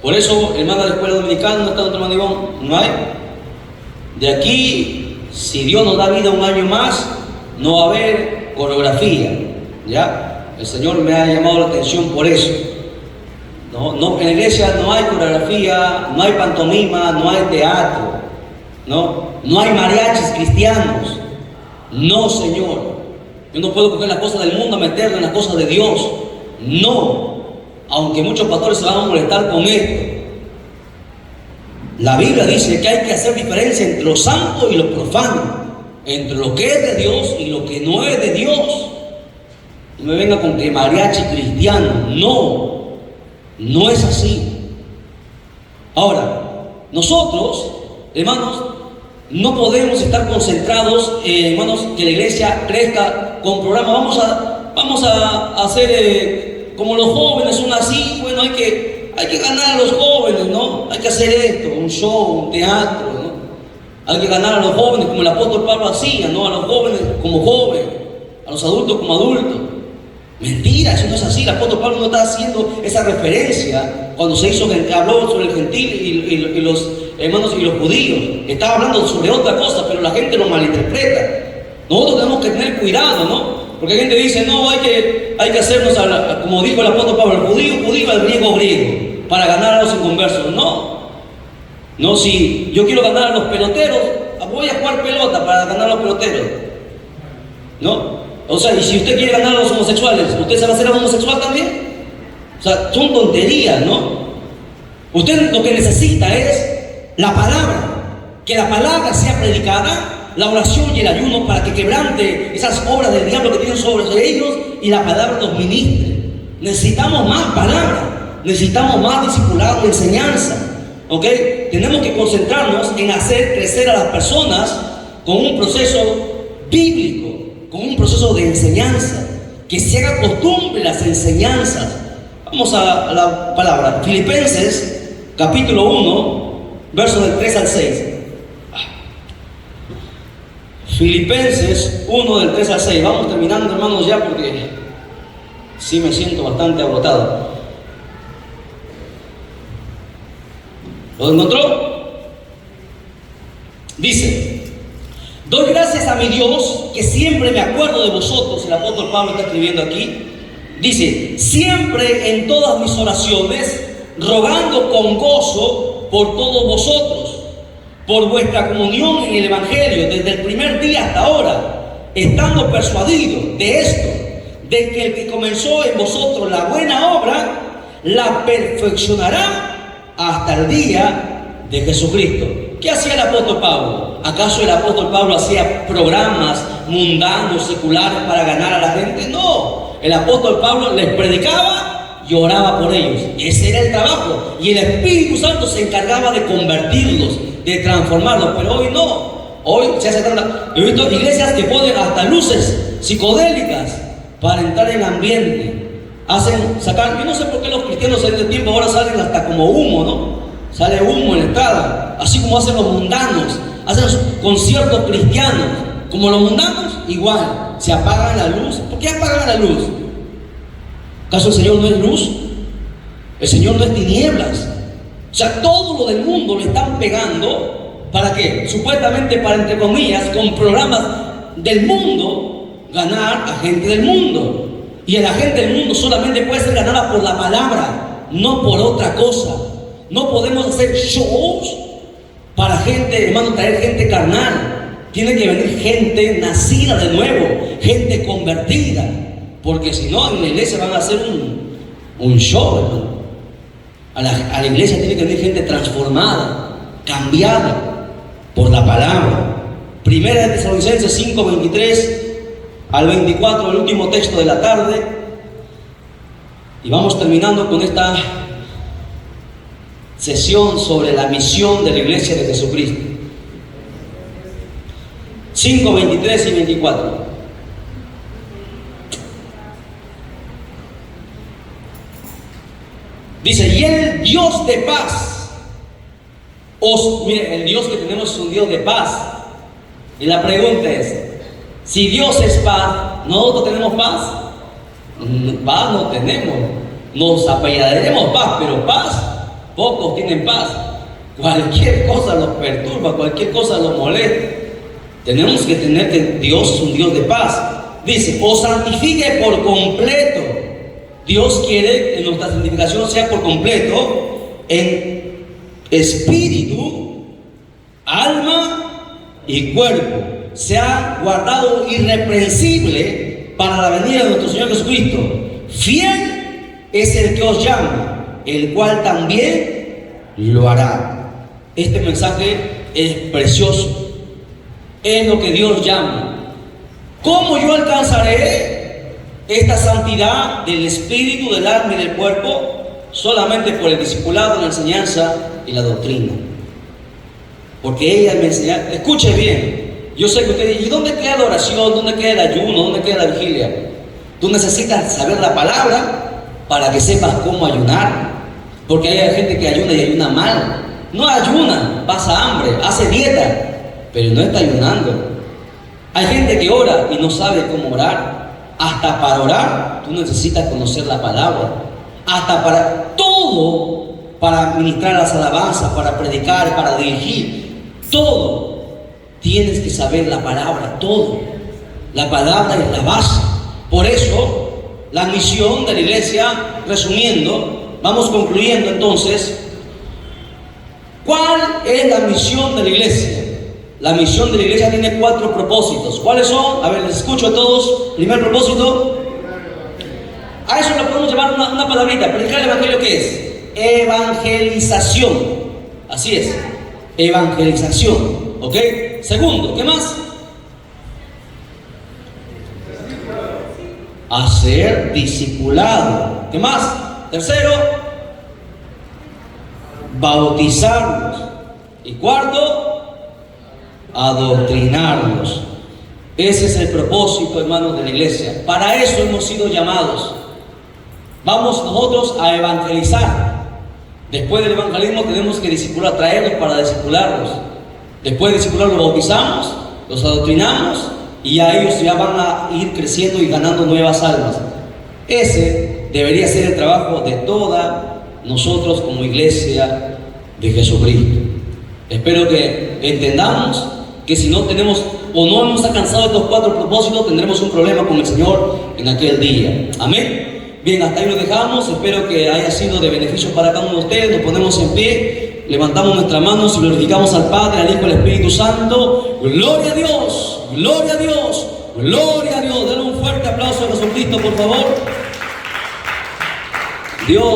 Por eso, hermana de la escuela dominicana, no está otro hermano Iván, no hay. De aquí, si Dios nos da vida un año más, no va a haber coreografía. ¿Ya? El Señor me ha llamado la atención por eso. No, en la iglesia no hay coreografía, no hay pantomima, no hay teatro, no hay mariachis cristianos. No, Señor. Yo no puedo coger las cosas del mundo a meterlas en las cosas de Dios. No. Aunque muchos pastores se van a molestar con esto. La Biblia dice que hay que hacer diferencia entre lo santo y lo profano, entre lo que es de Dios y lo que no es de Dios. No me venga con que mariachi cristiano. No es así. Ahora, nosotros, hermanos, no podemos estar concentrados, hermanos, que la iglesia crezca con programas. Vamos a hacer como los jóvenes son así. Bueno, hay que ganar a los jóvenes, ¿no? Hay que hacer esto, un show, un teatro, ¿no? Hay que ganar a los jóvenes como el apóstol Pablo hacía, ¿no? A los jóvenes como jóvenes, a los adultos como adultos. Mentira, eso no es así. El apóstol Pablo no está haciendo esa referencia cuando habló sobre el gentil y los hermanos y los judíos. Estaba hablando sobre otra cosa, pero la gente lo malinterpreta. Nosotros tenemos que tener cuidado, ¿no? Porque la gente dice, no, hay que hacernos, como dijo el apóstol Pablo, el judío, el griego, para ganar a los inconversos. No, si yo quiero ganar a los peloteros, voy a jugar pelota para ganar a los peloteros. ¿No? O sea, y si usted quiere ganar a los homosexuales, ¿usted se va a hacer homosexual también? O sea, son tonterías, ¿no? Usted lo que necesita es la palabra, que la palabra sea predicada, la oración y el ayuno para que quebrante esas obras del diablo que tienen sobre ellos y la palabra nos ministre. Necesitamos más palabra, necesitamos más discipulado y enseñanza, ¿ok? Tenemos que concentrarnos en hacer crecer a las personas con un proceso bíblico, con un proceso de enseñanza, que se haga costumbre las enseñanzas. Vamos a la palabra, Filipenses capítulo 1, versos del 3 al 6. Filipenses 1 del 3 al 6. Vamos terminando, hermanos, ya, porque sí me siento bastante agotado. ¿Lo encontró? Dice: doy gracias a mi Dios, que siempre me acuerdo de vosotros. El apóstol Pablo está escribiendo aquí. Dice: siempre en todas mis oraciones, rogando con gozo por todos vosotros, por vuestra comunión en el Evangelio, desde el primer día hasta ahora, estando persuadido de esto, de que el que comenzó en vosotros la buena obra, la perfeccionará hasta el día de Jesucristo. ¿Qué hacía el apóstol Pablo? ¿Acaso el apóstol Pablo hacía programas mundanos, seculares para ganar a la gente? No, el apóstol Pablo les predicaba y oraba por ellos. Ese era el trabajo, y el Espíritu Santo se encargaba de convertirlos, de transformarlos. Pero hoy no. Hoy se hace tanta... He visto iglesias que ponen hasta luces psicodélicas para entrar en ambiente. Yo no sé por qué los cristianos en este tiempo ahora salen hasta como humo, ¿no? Sale humo en la entrada, así como hacen los mundanos, hacen los conciertos cristianos. Como los mundanos, igual, se apaga la luz. ¿Por qué apagan la luz? ¿Acaso el Señor no es luz? El Señor no es tinieblas. O sea, todo lo del mundo le están pegando. ¿Para qué? Supuestamente para, entre comillas, con programas del mundo, ganar a gente del mundo. Y a la gente del mundo solamente puede ser ganada por la palabra, no por otra cosa. No podemos hacer shows para gente, hermano, traer gente carnal. Tiene que venir gente nacida de nuevo, gente convertida. Porque si no, en la iglesia van a hacer un show, hermano. A la iglesia tiene que venir gente transformada, cambiada por la palabra. Primera de Tesalonicenses 5, 23 al 24, el último texto de la tarde. Y vamos terminando con esta sesión sobre la misión de la iglesia de Jesucristo. 5, 23 y 24. Dice: y el Dios de paz mire, el Dios que tenemos es un Dios de paz. Y la pregunta es, si Dios es paz, ¿nosotros tenemos paz? Paz no tenemos. Nos apellidaremos paz, pero paz, pocos tienen paz. Cualquier cosa los perturba, cualquier cosa los molesta. Tenemos que tener que Dios es un Dios de paz. Dice, os santifique por completo. Dios quiere que nuestra santificación sea por completo en espíritu, alma y cuerpo. Sea guardado irreprensible para la venida de nuestro Señor Jesucristo. Fiel es el que os llama, el cual también lo hará. Este mensaje es precioso. Es lo que Dios llama. ¿Cómo yo alcanzaré esta santidad del espíritu, del alma y del cuerpo? Solamente por el discipulado, la enseñanza y la doctrina. Porque ella me enseña. Escuche bien. Yo sé que usted dice, ¿y dónde queda la oración? ¿Dónde queda el ayuno? ¿Dónde queda la vigilia? Tú necesitas saber la palabra para que sepas cómo ayunar. Porque hay gente que ayuna y ayuna mal. No ayuna, pasa hambre, hace dieta, pero no está ayunando. Hay gente que ora y no sabe cómo orar. Hasta para orar, tú necesitas conocer la palabra. Hasta para todo, para ministrar las alabanzas, para predicar, para dirigir, todo. Tienes que saber la palabra, todo. La palabra es la base. Por eso, la misión de la iglesia, resumiendo, vamos concluyendo entonces. ¿Cuál es la misión de la iglesia? La misión de la iglesia tiene 4 propósitos. ¿Cuáles son? A ver, les escucho a todos. Primer propósito. A eso le podemos llamar una palabrita. Predicar el evangelio, ¿qué es? Evangelización. Así es. Evangelización. ¿Ok? Segundo, ¿qué más? Hacer discipulado. ¿Qué más? Tercero, bautizarlos. Y cuarto, adoctrinarlos. Ese es el propósito, hermanos, de la iglesia. Para eso hemos sido llamados. Vamos nosotros a evangelizar. Después del evangelismo tenemos que discipular, traerlos para discipularlos. Después de discipular los bautizamos, los adoctrinamos y a ellos ya van a ir creciendo y ganando nuevas almas. Ese debería ser el trabajo de toda nosotros como iglesia de Jesucristo. Espero que entendamos que si no tenemos o no hemos alcanzado estos 4 propósitos, tendremos un problema con el Señor en aquel día. Amén. Bien, hasta ahí lo dejamos. Espero que haya sido de beneficio para cada uno de ustedes. Nos ponemos en pie, levantamos nuestras manos y glorificamos al Padre, al Hijo y al Espíritu Santo. Gloria a Dios, gloria a Dios, gloria a Dios. Denle un fuerte aplauso a Jesucristo, por favor. Dios